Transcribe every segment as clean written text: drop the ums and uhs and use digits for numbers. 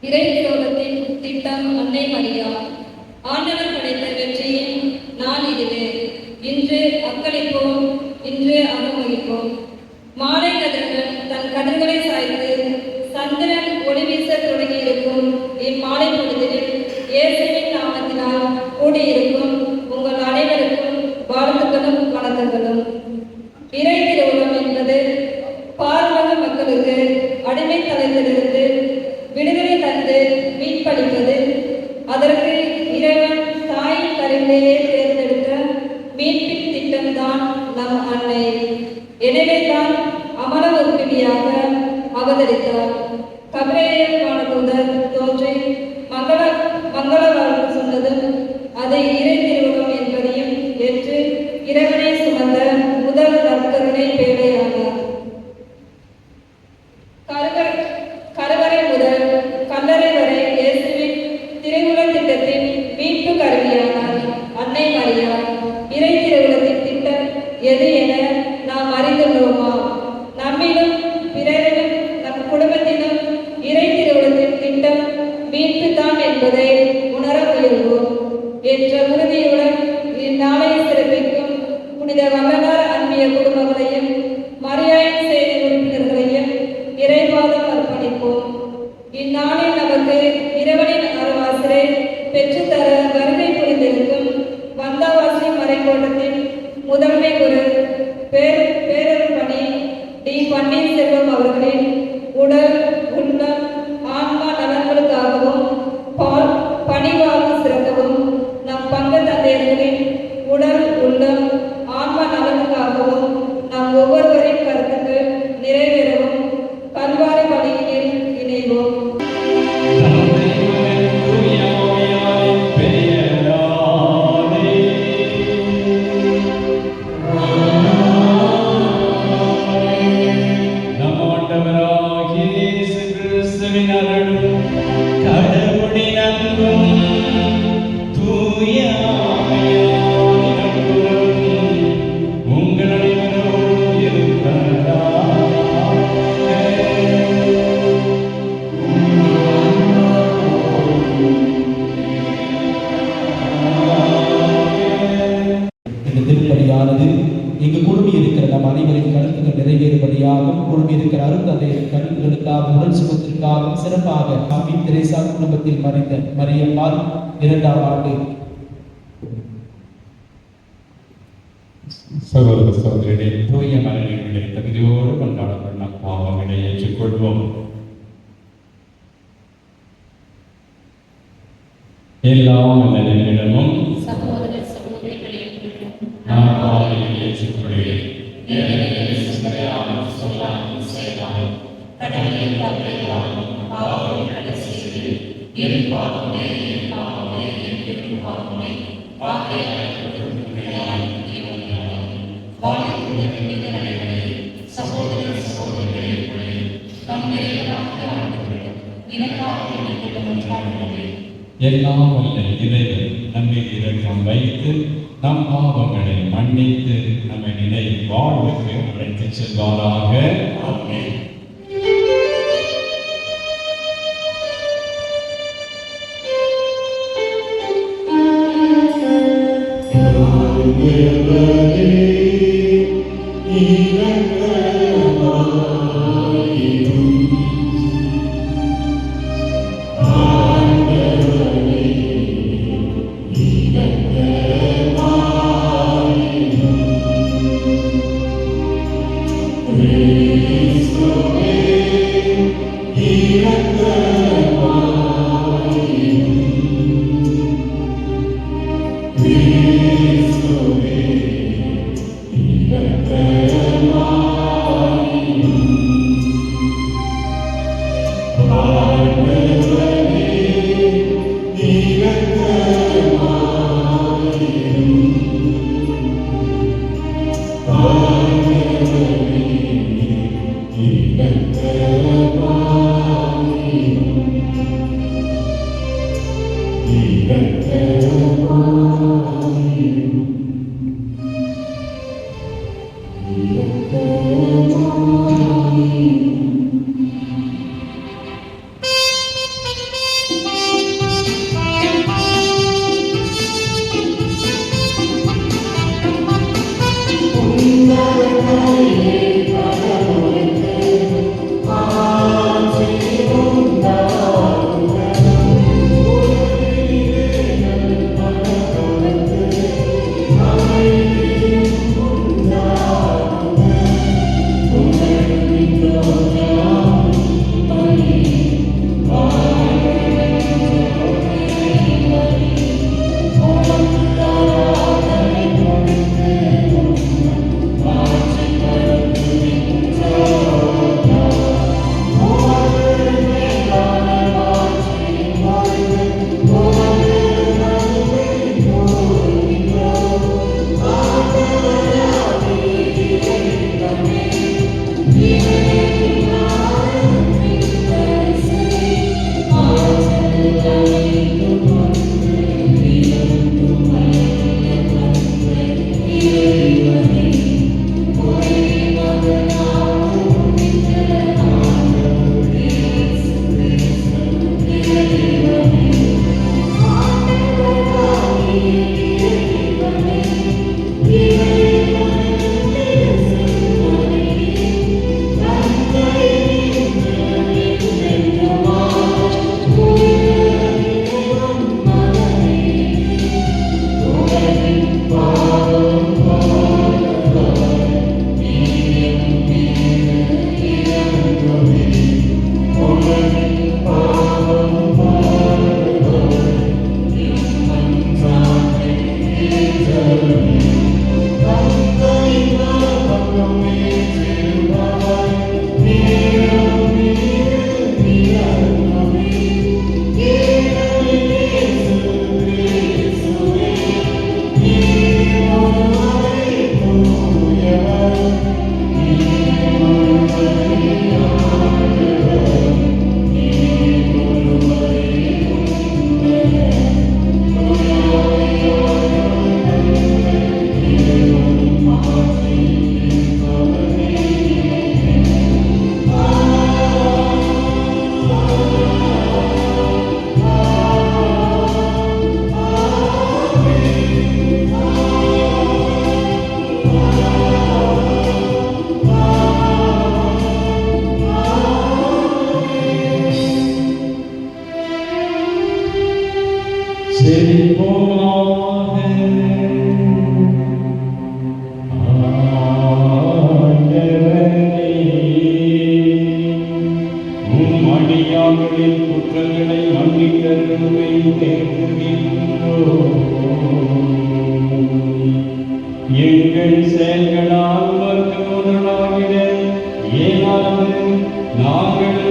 இறை விரோதத்தின் திட்டம் அன்னை மரியா. ஆண்டவர் படைத்த வெற்றியின் நாள் இதுவே. இன்று அக்களிப்போம், இன்று அகமகிப்போம். மாலை கதிர்கள் தன் கதிர்களை சாய்த்து சந்திரன் ஒளி வீச தொடங்கியிருக்கும் இம்மாலை பொழுதில் இயேசுவின் நாமத்தினால் கூடியிருக்கும் உங்கள் அனைவருக்கும் வாழ்த்துக்களும் வணக்கங்களும். இறை திருவுளம் என்பது பார்வக மக்களுக்கு அடிமைத்தனத்திலிருந்து விடுதலை தந்து மீட்பளிப்பது. அதற்கு இறைவன் தாயின் கருவிலேயே தேர்ந்தெடுத்த மீட்பின் திட்டம்தான் நம் அன்னை. எனவே தான் அமர உறுப்பியாக அவதரித்தார். கபிரேல் வானதூதர் தோன்றி மங்கள வாழ்வு சொன்னதும் அதை இறை திருவுளம் என்பதையும் ஏற்று இறைவனை சுமந்த முதல் நற்கருணை பேழையானார். கருவறை முதல் கல்லறை வரை இயேசுவின் திருவுள திட்டத்தின் மீட்பு கருவியானார் அன்னை மரியா. இறை திருவுளத்தின் திட்டம் எது என நாம் அறிந்துள்ளோமா? நம்மிலும் பிறரிலும் நம் குடும்பத்திலும் இறை திருவுளத்தின் திட்டம் மீட்பு தான் என்பதை உணர முயல்வோம் என்ற உறுதியுடன் இந்நாளை சிறப்பிக்கும் புனித வள்ளலார் அன்பிய குடும்பங்களையும் மரியாயின் செய்தி உறுப்பினர்களையும் இறைவாதம் அர்ப்பணிப்போம். இந்நாளில் நமக்கு இறைவனின் அருளாசிரை பெற்றுத்தர வருகை புரிந்திருக்கும் வந்தாவாசி மறைக்கோட்டத்தின் முதன்மை குரு பேரருப்பணி டி. பன்னீர்செல்வம் அவர்களின் உடல் உள்ளம் ஆன்மா நலன்களுக்காகவும் பணிவாக சிறக்கவும், நம் பங்கு தந்தையர்களின் உடல் உள்ளம் ஆன்மா நலனுக்காகவும் நம் ஒவ்வொருவரின் கருத்துக்கள் நிறைவேறவும் கல்வாரி பணியில் இணைவோம். இங்கு குழுமி இருக்கிற நம் அனைவரின் கருத்துக்கள் நிறைவேறுபடியாகவும் குழுமி இருக்கிற அருந்தந்தையின் கருத்துக்களுக்காக உடல் சுகத்திற்காகவும் சிறப்பாக அம்மி தெரேசா குடும்பத்தில் மறைந்த மரியம்மாள் 2ஆம் ஆண்டு. சகோதர சகோதரிகளே, தூய மரணங்களை தகுதியோடு கொண்டாடப்படும் நம் பாவங்களை ஏற்றுக்கொள்வோம். எல்லாம் நிலையிடமும் எல்லாம் வல்ல இறைவன் நம்மில் இரக்கம் வைத்து நம் பாவங்களை மன்னித்து நம்மை நிலை வாழ்வுக்கு அழைத்துச் செல்வாராக. ஆமென்.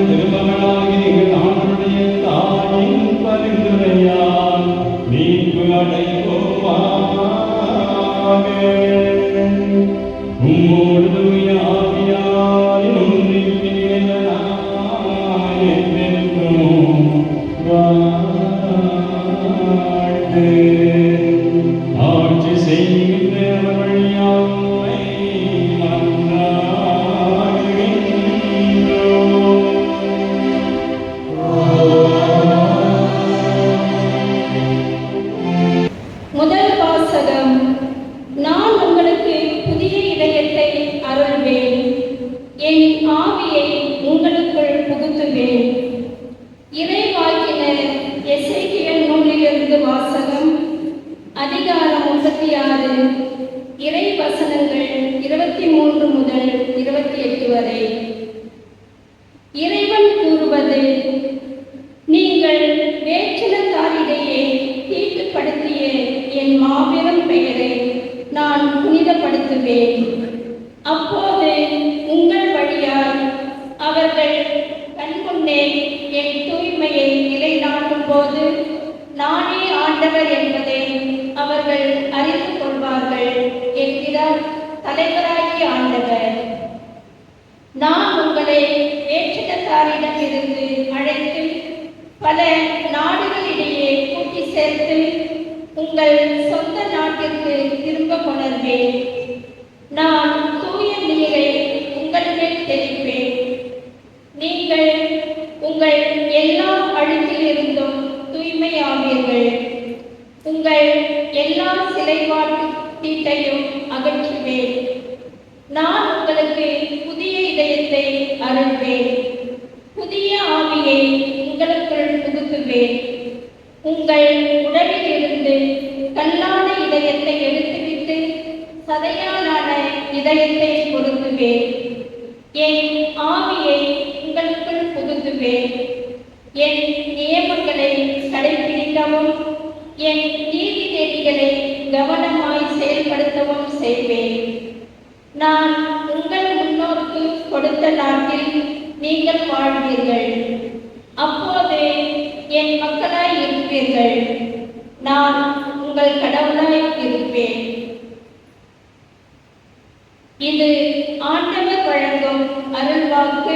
திருமகனாகிய எங்கள் ஆண்டவருடைய தாயின் பரிந்துரையால் மீட்பு அடைவோமாக. உம்மோடு தூய ஆவியாரின் ஒன்றிப்பில் என்றென்றும் வாழ்ந்து ஆட்சி செய்கின்ற அவர் வழியாக உம்மை முதல் வாசகம். நான் உங்களுக்கு புதிய இதயத்தை அருள்வேன், என் ஆவியை உங்களுக்குள் புகுத்துவேன். இறைவாக்கினர் எசேக்கியேல் நூலிலிருந்து வாசகம். அதிகாரம் 36, இறை வசனங்கள் 23 முதல் 28 வரை. இறைவன் கூறுவது: நீங்கள் வேற்றினத்தாரிடையே தீட்டுப்படுத்திய என் மாபெரும் பெயரை நான் புனிதப்படுத்துவேன். அப்போது உங்கள் வழியாய் அவர்கள் கண்முன்னே என் தூய்மையை நிலைநாட்டும் போது நானே ஆண்டவர் என்பதை அவர்கள் அறிந்து கொள்வார்கள் என்கிறார் தலைவராகிய ஆண்டவர். நான் உங்களை வேற்றினத்தாரிடம் இருந்து அழைத்து பல நாடுகளிடையே கூட்டி சேர்த்து உங்கள் சொந்த நாட்டிற்கு திரும்ப கொணர்வேன். நான் தூய நீரை உங்கள் மேல் தெளிப்பேன். நீங்கள் உங்கள் எல்லா அழுக்கிலிருந்தும் தூய்மையாவீர்கள். உங்கள் எல்லா சிலைப்பாட்டு தீட்டையும் அகற்றுவேன். நான் உங்களுக்கு புதிய இதயத்தை அருள்வேன், புதிய ஆவியை உங்களுக்குள் புகுத்துவேன். உங்கள் உடலிலிருந்து கல்லான இதயத்தை எடுத்துவிட்டு சதையாலான இதயத்தை பொருத்துவேன். என் ஆவியை உங்களுக்குள் புகுத்துவேன். என் நியமங்களை கடைபிடிக்கவும் என் நீதி நெறிகளை கவனமாய் செயல்படுத்தவும் செய்வேன். நான் உங்கள் முன்னோருக்கு கொடுத்த நாட்டில் நீங்கள் வாழ்வீர்கள். அப்போது என் மக்களாய் இருப்பீர்கள். நான் உங்கள் கடவுளாய் இருப்பேன். இது ஆண்டவர் வழங்கும் அருள்வாக்கு.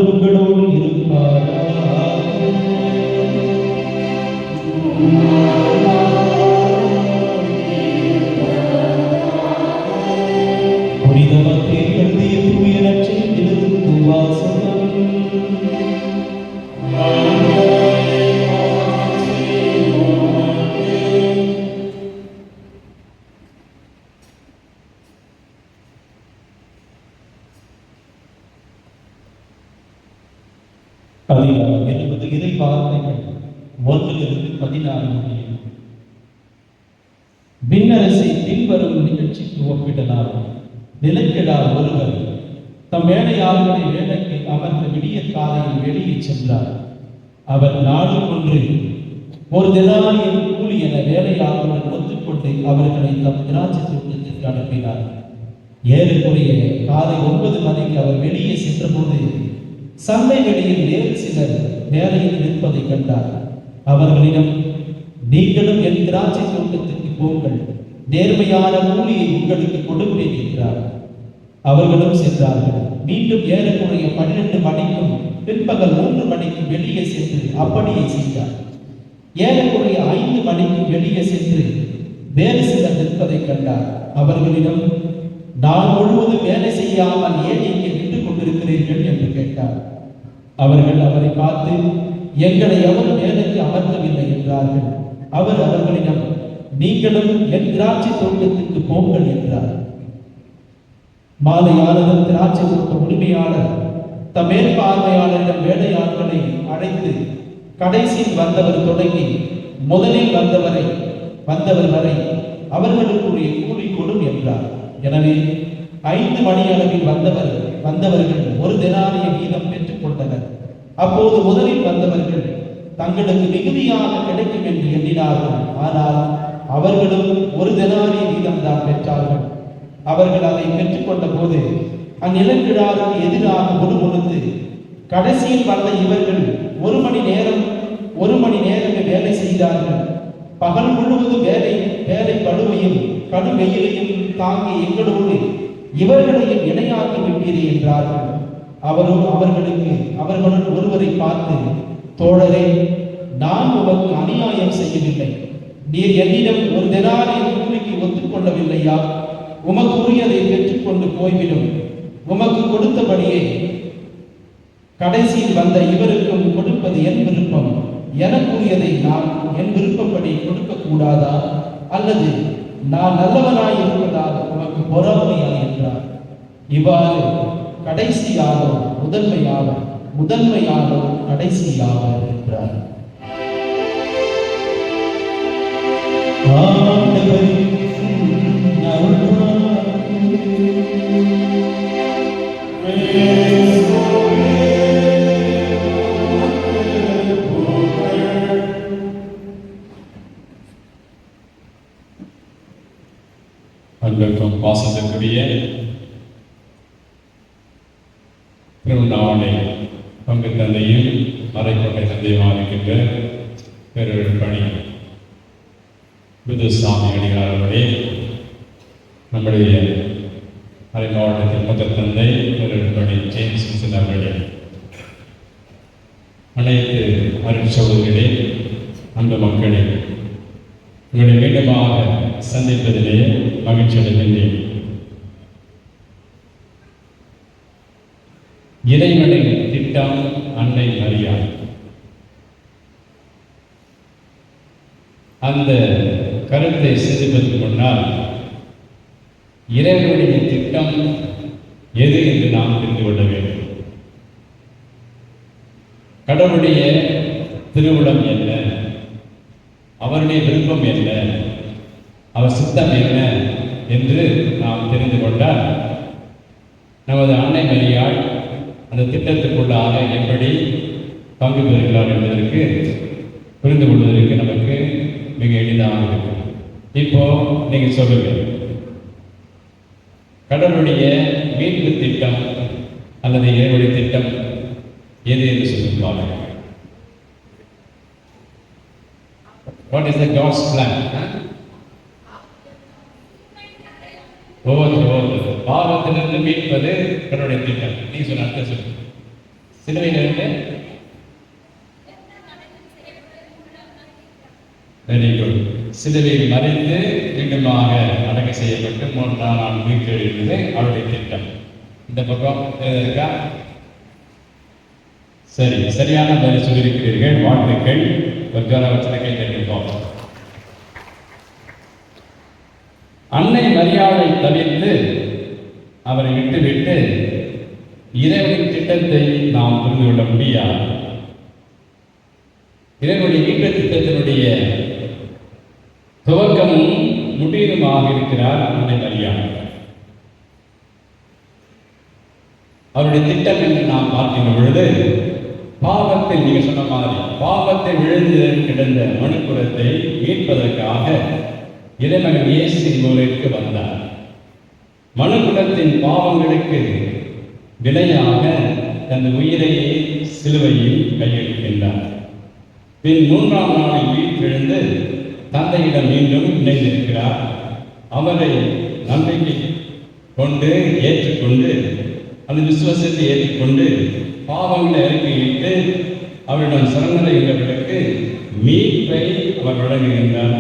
உங்களோடு இருப்பாராக. புனித மத்தேயு எழுதிய தூய நற்செய்தியிலிருந்து வாசகம். அதிகாரம் 20 இறை வார்த்தைகள் 1-14 முடியும். விண்ணரசை பின்வரும் நிகழ்ச்சிக்கு ஒப்பிடலாம். நிலக்கிழார் ஒருவர் தம் வேலையாளர்களை வேலைக்கு அமர்ந்த விடிய காலையில் வெளியே சென்றார். அவர் நாடு ஒன்று ஒரு தினாரியம் கூலி என வேலையாளருடன் ஒத்துக்கொண்டு அவர்களை தம் திராட்சை தோட்டத்திற்கு அனுப்பினார். ஏறக்குறைய காலை 9 மணிக்கு அவர் வெளியே சென்றபோது சந்தை வெளியில் வேறு சிலர் வேலையில் நிற்பதை கண்டார். அவர்களிடம், நீங்களும் என் திராட்சை தோட்டத்திற்கு போங்கள், நேர்மையான கூலியை உங்களுக்கு கொடுப்பேன் என்றார். அவர்களும் சென்றார்கள். மீண்டும் ஏறக்குறைய 12 மணிக்கும் பிற்பகல் 3 மணிக்கும் வெளியே சென்று அப்படியே செய்தார். ஏறக்குறைய 5 மணிக்கும் வெளியே சென்று வேறு சிலர் நிற்பதை கண்டார். அவர்களிடம், நான் முழுவதும் வேலை செய்யாமல் ஏன் இங்கே நின்று கொண்டிருக்கிறீர்கள் என்று கேட்டார். அவர்கள் அவரை பார்த்து, எங்களை எவரும் வேலைக்கு அமர்த்தவில்லை என்றார்கள். அவர் அவர்களிடம், நீங்களும் என் திராட்சை தோட்டத்திற்கு போங்கள் என்றார். மாலையாளர் திராட்சை தோட்ட உரிமையாளர் தம் மேற்பார்வையாளரிடம் வேலையாட்களை அழைத்து, கடைசியில் வந்தவர் தொடங்கி முதலில் வந்தவர் வரை அவர்களுக்குரிய கூலி கொடும் என்றார். எனவே 5 மணி அளவில் வந்தவர்கள் 1 தெனாரிய வீதம் பெற்றுக் கொண்டனர். அப்போது முதலில் வந்தவர்கள் தங்களுக்கு மிகுதியாக கிடைக்கும் என்று எண்ணினார்கள். ஆனால் அவர்களும் 1 தெனாரிய வீதம் தான் பெற்றார்கள். அவர்கள் அதை பெற்றுக்கொண்ட போது அந்நிலக்கிழாருக்கு எதிராக முணுமுணுத்து, கடைசியில் வந்த இவர்கள் 1 மணி நேரம் வேலை செய்தார்கள். பகல் முழுவதும் வேலை பழுவையும் கடும் வெயிலையும் தாங்கி எங்களோடு இவர்களையும் இணையாக்கி விட்டீரே என்றார்கள். அவர்களுடன் ஒருவரை பார்த்து, தோழரே, நான் உமக்கு அநியாயம் செய்யவில்லை. நீர் என்னிடம் 1 தெனாரியன் கூலிக்கு ஒத்துக்கொள்ளவில்லையா? உமக்கு உரியதை பெற்றுக்கொண்டு போய்விடும். உமக்கு கொடுத்தபடியே கடைசியில் வந்த இவருக்கும் கொடுப்பது என் விருப்பம். எனக்குரியதை நான் என் விருப்பப்படி கொடுக்க கூடாதா? அல்லது நான் நல்லவனாய் இருப்பதாக உமக்கு பொறாமையா என்றார். இவ்வாறு கடைசியானோ முதன்மையானோ கடைசியானோ என்றார். அன்புக்கும் பாசத்துக்குரிய திருநாளை பங்கு தந்தையும் மறைக்கொண்டை தந்தையுமாக இருக்கின்ற பெருப்பணி புதுசாமி அடிகளார் அவர்களே, நம்முடைய அரை மாவட்டத்தின் முதல் தந்தை பெருப்பணி ஜேம்ஸ் அவர்களே, அனைத்து அருட்சகோதரர்களே, அன்பு மக்களே, உங்களை மீண்டுமாக சந்திப்பதிலே மகிழ்ச்சி அடைகின்றேன். இறைவனின் திட்டம் அன்னை மரியா. அந்த கருத்தை சிந்திப்பதற்கு முன்னால் இறைவனுடைய திட்டம் எது என்று நாம் தெரிந்து கொள்ள வேண்டும். கடவுளுடைய திருவுளம் என்ன, அவருடைய விருப்பம் என்ன, அவர் சித்தம் என்ன என்று நாம் தெரிந்து கொண்டால் நமது அன்னை மரியாள் அந்த திட்டத்துக்குள்ளாக எப்படி பங்கு பெறுகிறார் என்பதற்கு புரிந்து கொள்வதற்கு நமக்கு மிக எளிதாக இருக்கும். இப்போ நீங்க சொல்லுங்க, கடவுளுடைய மீட்பு திட்டம் அல்லது இறைவனுடைய திட்டம் எது என்று சொல்லுவாங்க. What is the God's plan? பாவத்திலிருந்து மீட்பது கடவுளுடைய திட்டம். நீ சொன்ன அர்த்தம் சொல்லு. சிலுவையிலிருந்து வெரி குட். சிலுவையில் மறைந்து மீண்டுமாக அடக்க செய்யப்பட்டு 3ஆம் நாள் உயிர்த்தெழுந்தது அவருடைய திட்டம். இந்த பக்கம் இருக்கா? சரி, சரியான பதில் சொல்லியிருக்கிறீர்கள். வாழ்த்துக்கள். ஒரு கௌரவத்தில் கை தட்டிப்போம். அன்னை மரியாதை தவிர்த்து அவரை விட்டுவிட்டு இறைவனின் திட்டத்தை நாம் புரிந்து கொள்ள முடியாது. இறைவனுடைய மீட்பு திட்டத்தினுடைய துவக்கமும் முடிவுமாக இருக்கிறார் அன்னை மரியாதை. அவருடைய திட்டம் என்று நாம் பார்க்கின்ற பொழுது, பாவத்தில், நீங்க சொன்ன மாதிரி பாவத்தை விழுந்து கிடந்த மனுக்குலத்தை மீட்பதற்காக இறைமகன் இயேசு உலகிற்கு வந்தார். மனுக்குலத்தின் பாவங்களுக்கு விலையாக தன் உயிரையே சிலுவையில் கையெழுக்கின்றார். பின் 3ஆம் நாளில் உயிர்த்தெழுந்து தந்தையிடம் மீண்டும் இணைந்திருக்கிறார். அவரை நம்பிக்கை கொண்டு ஏற்றுக்கொண்டு, அந்த விசுவாசத்தை ஏற்றுக்கொண்டு பாவங்களை அறிக்கையிட்டு அவரிடம் சரணடைகிறவர்களுக்கு மீட்பை அவர் வழங்குகின்றார்.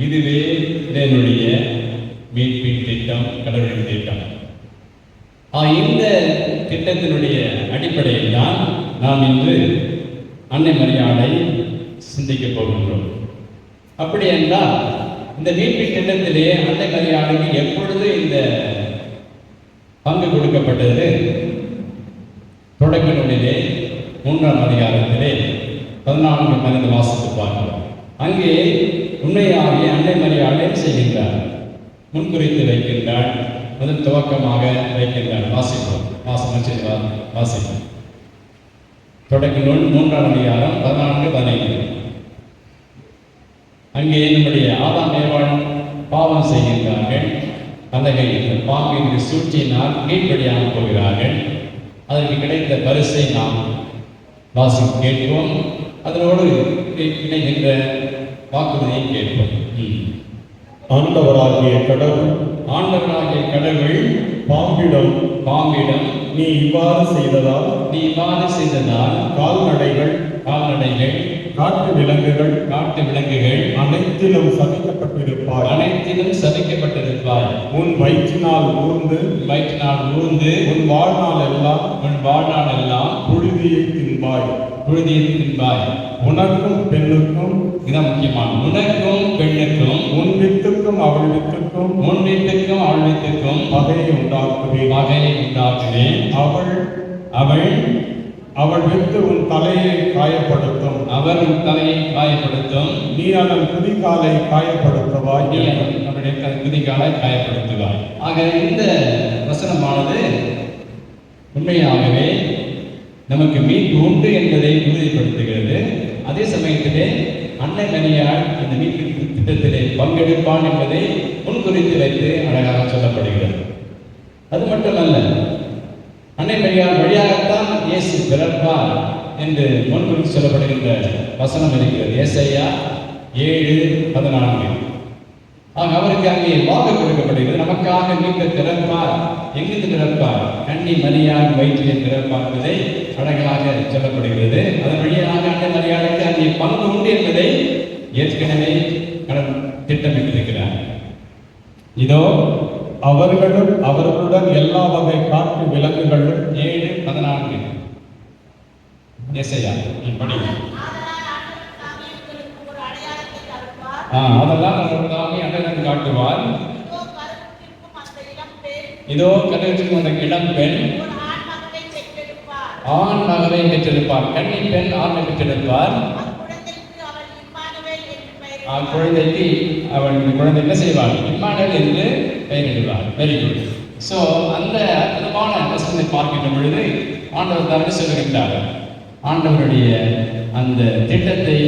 இதுவே இதனுடைய மீட்பின் திட்டம், கடவுளின் திட்டம். இந்த திட்டத்தினுடைய அடிப்படையில் தான் நாம் இன்று அன்னை மரியாதை சிந்திக்கப் போகின்றோம். அப்படி என்றால் இந்த மீட்பின் திட்டத்திலே அன்னை மரியாதைக்கு எப்பொழுது இந்த பங்கு கொடுக்கப்பட்டது? தொடக்க நூலிலே 3ஆம் அதிகாரத்திலே 14-15 வாசித்து பார்க்கிறோம். அங்கே உண்மையாகிய அன்னை மரியாதை செய்கின்றார், முன்குறித்து வைக்கின்றார், முதல் துவக்கமாக வைக்கின்றார். வாசிப்போம், வாசிப்போம். தொடக்க நூல் 3ஆம் அதிகாரம் 14-15. அங்கே நம்முடைய ஆதாம் ஏவாள் பாவம் செய்கின்றார்கள். அத்தகைய பாம்பின் சூழ்ச்சியினால் கீழ்ப்படியாமல் போகிறார்கள். அதற்கு கிடைத்த பரிசை நாம் கேட்போம். அதனோடு இணைகின்ற வாக்குறுதியை கேட்போம். ஆண்டவராகிய கடவுள் பாம்பிடம் நீ இவ்வாறு செய்ததால் கால்நடைகள் காட்டு விலங்குகள் அனைத்திலும் சபிக்கப்பட்டிருப்பாய். உன் வயிற்றினால் ஊர்ந்து உன் வாழ்நாள் எல்லாம் புழுதியை தின்பாய். உனக்கும் பெண்ணுக்கும், இதான் முக்கியமான, உனக்கும் பெண்ணுக்கும், உன் வித்துக்கும் அவள் வித்துக்கும் பகையை உண்டாக்குவேன். அவள் வித்து உன் தலையை காயப்படுத்தும். நீ அதன் குதிகாலை காயப்படுத்துவாய். ஆக இந்த வசனமானது உண்மையாகவே நமக்கு மீட்பு உண்டு என்பதை உறுதிப்படுத்துகிறது. அதே சமயத்திலே அன்னை மரியாள் இந்த மீட்பு திட்டத்திலே பங்கெடுப்பான் என்பதை முன்குறித்து வைத்து அழகாக சொல்லப்படுகிறது. அது மட்டுமல்ல, அன்னை மரியாள் வழியாகத்தான் இயேசு பிறப்பார் என்று முன்குறித்து சொல்லப்படுகின்ற வசனம் இருக்கிறது. ஏசாயா 7:14. ஆக அவருக்கு அங்கே வாக்கு கொடுக்கப்படுகிறது. நமக்காக மீட்பர் பிறப்பார். எங்கிருந்து பிறப்பார்? கன்னி மரியாள் வயிற்றிலே பிறப்பார் என்பதை அழகாக சொல்லப்படுகிறது. அதன் வழியாக அன்னை மரியாளுக்கு அங்கே பங்கு உண்டு என்பதை ஏற்கனவே திட்டமிட்டிருக்கிறார். இதோ அவர்களுடன் எல்லா வகை காட்டு விலங்குகளும் 7:14. ஏசாயா படி. அதெல்லாம் அண்ணன் காட்டுவார். இதோ கருவிற்கும் அந்த இளம் பெண் ஆண் மகனை பெற்றிருப்பார். கன்னி பெண் ஆணை பெற்றிருப்பார். குழந்தைக்கு குழந்தை என்ன செய்வார்? இம்மானுவேல் என்று பெயரிடுவார். Very good. ஸோ அந்த அற்புதமான வசனத்தை பார்க்கின்ற பொழுது ஆண்டவர் தான் சொல்லுகின்றார். ஆண்டவருடைய அந்த திட்டத்தை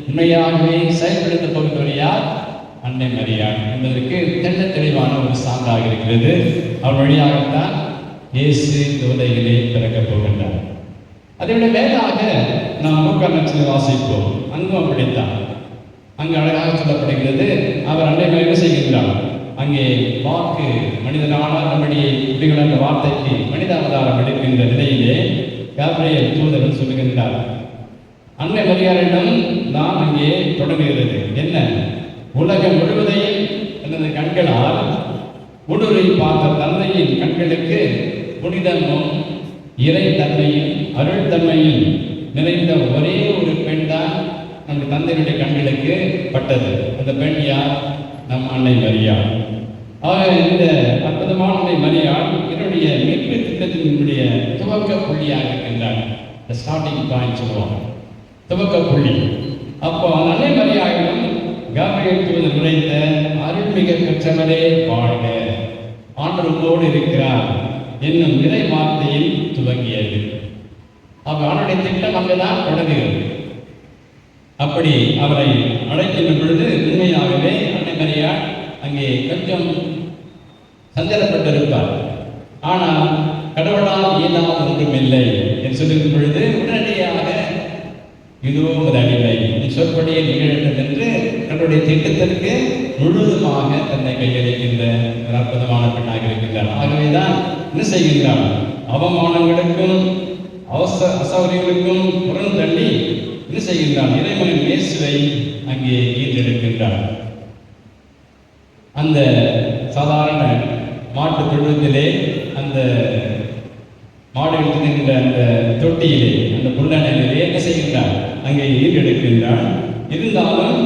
உண்மையாகவே செயல்படுத்த போகிறவர் யார்? அன்னை மரியாள் என்பதற்கு தெள்ள தெளிவான ஒரு சான்றாக இருக்கிறது. அவர் வழியாகத்தான் இயேசு இந்த உலகிலே பிறக்கப் போகின்றார். அதைவிட மேலாக நாம் மூக்கால் வாசிப்போம். அங்கும் அப்படித்தான். அங்கு அழகாக சொல்லப்படுகிறது, அவர் அன்னை என்ன செய்கின்றார்? அங்கே வாக்கு மனிதனான நம்முடைய குடிகள் அந்த வார்த்தைக்கு மனித அவதாரம் எடுக்கின்ற நிலையிலே காபிரியேல் தூதர் சொல்லுகின்றார். அன்னை மரியாளிடம் நான் அங்கே தொடங்குகிறது என்ன? உலகம் முழுவதையும் எனது கண்களால் ஊடுருவி பார்த்த தந்தையின் கண்களுக்கு புனிதமும் இறை தன்மையும் அருள் தன்மையும் நிறைந்த ஒரே ஒரு பெண் தான் நம் தந்தையினுடைய கண்களுக்கு பட்டது. அந்த பெண் யார்? நம் அன்னை மரியாள். இந்த அற்புதமான அன்னை மரியாள் என்னுடைய மீட்பு திட்டத்தினுடைய துவக்க புள்ளியாக இருக்கின்றார். ஸ்டார்டிங் பாயிண்ட் சொல்லுவாங்க, துவக்க புள்ளி. அப்போ அந்த அன்னை மரியாளிடம் காபிரியேல் தூதர் உரைத்த அருள்மிக பெற்றவரே வாழ்க, ஆண்டவர் உங்களோடு இருக்கிறார் என்னும் இறை வார்த்தையில் துவங்கியது. அப்ப அவனுடைய திட்டம் அங்குதான் தொடங்குகிறது. அப்படி அவரை அழைக்கின்ற பொழுது உண்மையாகவே அன்னை மரியாள் அங்கே கொஞ்சம் சஞ்சலப்பட்டிருப்பார். ஆனால் கடவுளால் இயலாத ஒன்றுமில்லை என்று சொல்லுகிற பொழுது உடனடியாக இதோ ஒரு அடிமை சொற்படியே நிகழட்டும் என்று தன்னுடைய திட்டத்திற்கு முழுவதுமாக தன்னை கையளிக்கின்ற ஒரு அற்புதமான பெண்ணாக இருக்கின்றார். ஆகவேதான் என்ன செய்கின்றார்? அவமானங்களுக்கும் அசௌகரியங்களுக்கும் புறம் தள்ளி என்ன செய்கின்றார்? இறைமகன் இயேசுவை அங்கே ஈர்த்தெடுக்கின்றார். அந்த சாதாரண மாட்டு தொழுவத்திலே அந்த மாடுகள் தின்கின்ற அந்த தொட்டியிலே அந்த புல்லணையிலே என்ன செய்கின்றார்? அங்கே ஈர்த்தெடுக்கின்றார். இருந்தாலும்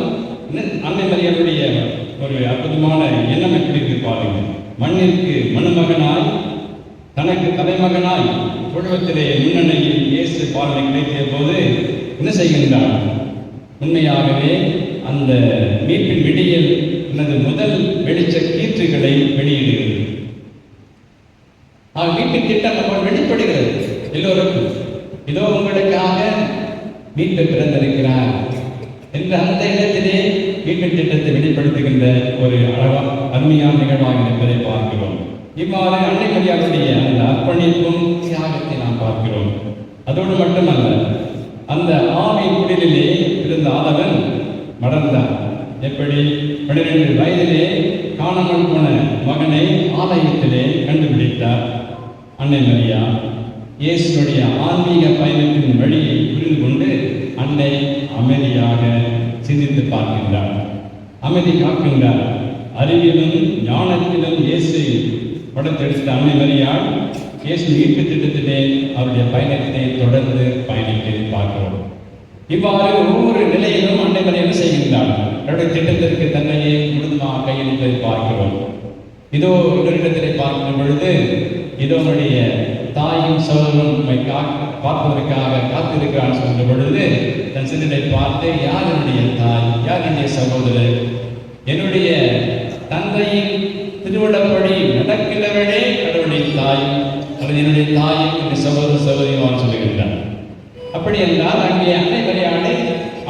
அன்னை மரியாளுடைய ஒரு அற்புதமான எண்ணம் எப்படி இருக்கு பாருங்க. மண்ணிற்கு மணுமகனாய் தனக்கு தலைமகனாய் தொழுவத்திலே முன்னணியில் இயேசு பாலனை கிடைக்கிற போது என்ன செய்கின்றார்? உண்மையாகவே அந்த மீட்பின் விடியல் எனது முதல் வெளிச்ச கீற்றுகளை வெளியிடுகிறது. மீட்பின் திட்டம் நம்ம வெளிப்படுகிறது எல்லோருக்கும். இதோ உங்களுக்காக மீட்பு பிறந்திருக்கிறார் என்ற அந்த இடத்திலே மீட்பின் திட்டத்தை வெளிப்படுத்துகின்ற ஒரு அருமையான நிகழ்வாக இருப்பதை பார்க்கிறோம். இவ்வாறு அன்னை மரியாளுடைய அந்த அர்ப்பணிப்பும் தியாகத்தை நாம் பார்க்கிறோம். அதோடு மட்டுமல்ல, அந்த ஆவி குடிலிலே இருந்த ஆதவன் மறந்தான். எப்படி? 12 வயதிலே காணாமல் போன மகனை ஆலயத்திலே கண்டுபிடித்தார் அன்னை மரியா. இயேசுடைய ஆன்மீக பயணத்தின் வழியை புரிந்து கொண்டு அன்னை அமைதியாக சிந்தித்து பார்க்கின்றார், அமைதி காக்கின்றார். அறிவிலும் ஞானத்திலும் இயேசு படத்தெடுத்த அன்னை மரியாள் இயேசு மீட்பு திட்டத்திலே அவருடைய பயணத்தை தொடர்ந்து பயணிக்க பார்க்கிறோம். இவ்வாறு ஒவ்வொரு நிலையிலும் அன்னை மரியாள் என்ன செய்கின்றார்? அவருடைய திட்டத்திற்கு தன்னையே முழுதுமாக கையளிப்பதை பார்க்கிறோம். இதோ இடத்திலே பார்க்கிற பொழுது இதோ நம்முடைய தாயும் சோதரும் பார்ப்பதற்காக காத்திருக்கிறான்னு சொல்கிற பொழுது தன் சிலரை பார்த்து, யார் என்னுடைய தாய், யார் என்னுடைய சகோதரர், என்னுடைய தந்தையின் திருவிழப்படி நடக்கிறவளே கடவுளுடைய தாய், அல்லது என்னுடைய தாயும் என்னுடைய சகோதர சகோதரியுமான்னு சொல்லுகின்றார். அப்படி என்றால் அங்கே அன்னை மரியாளை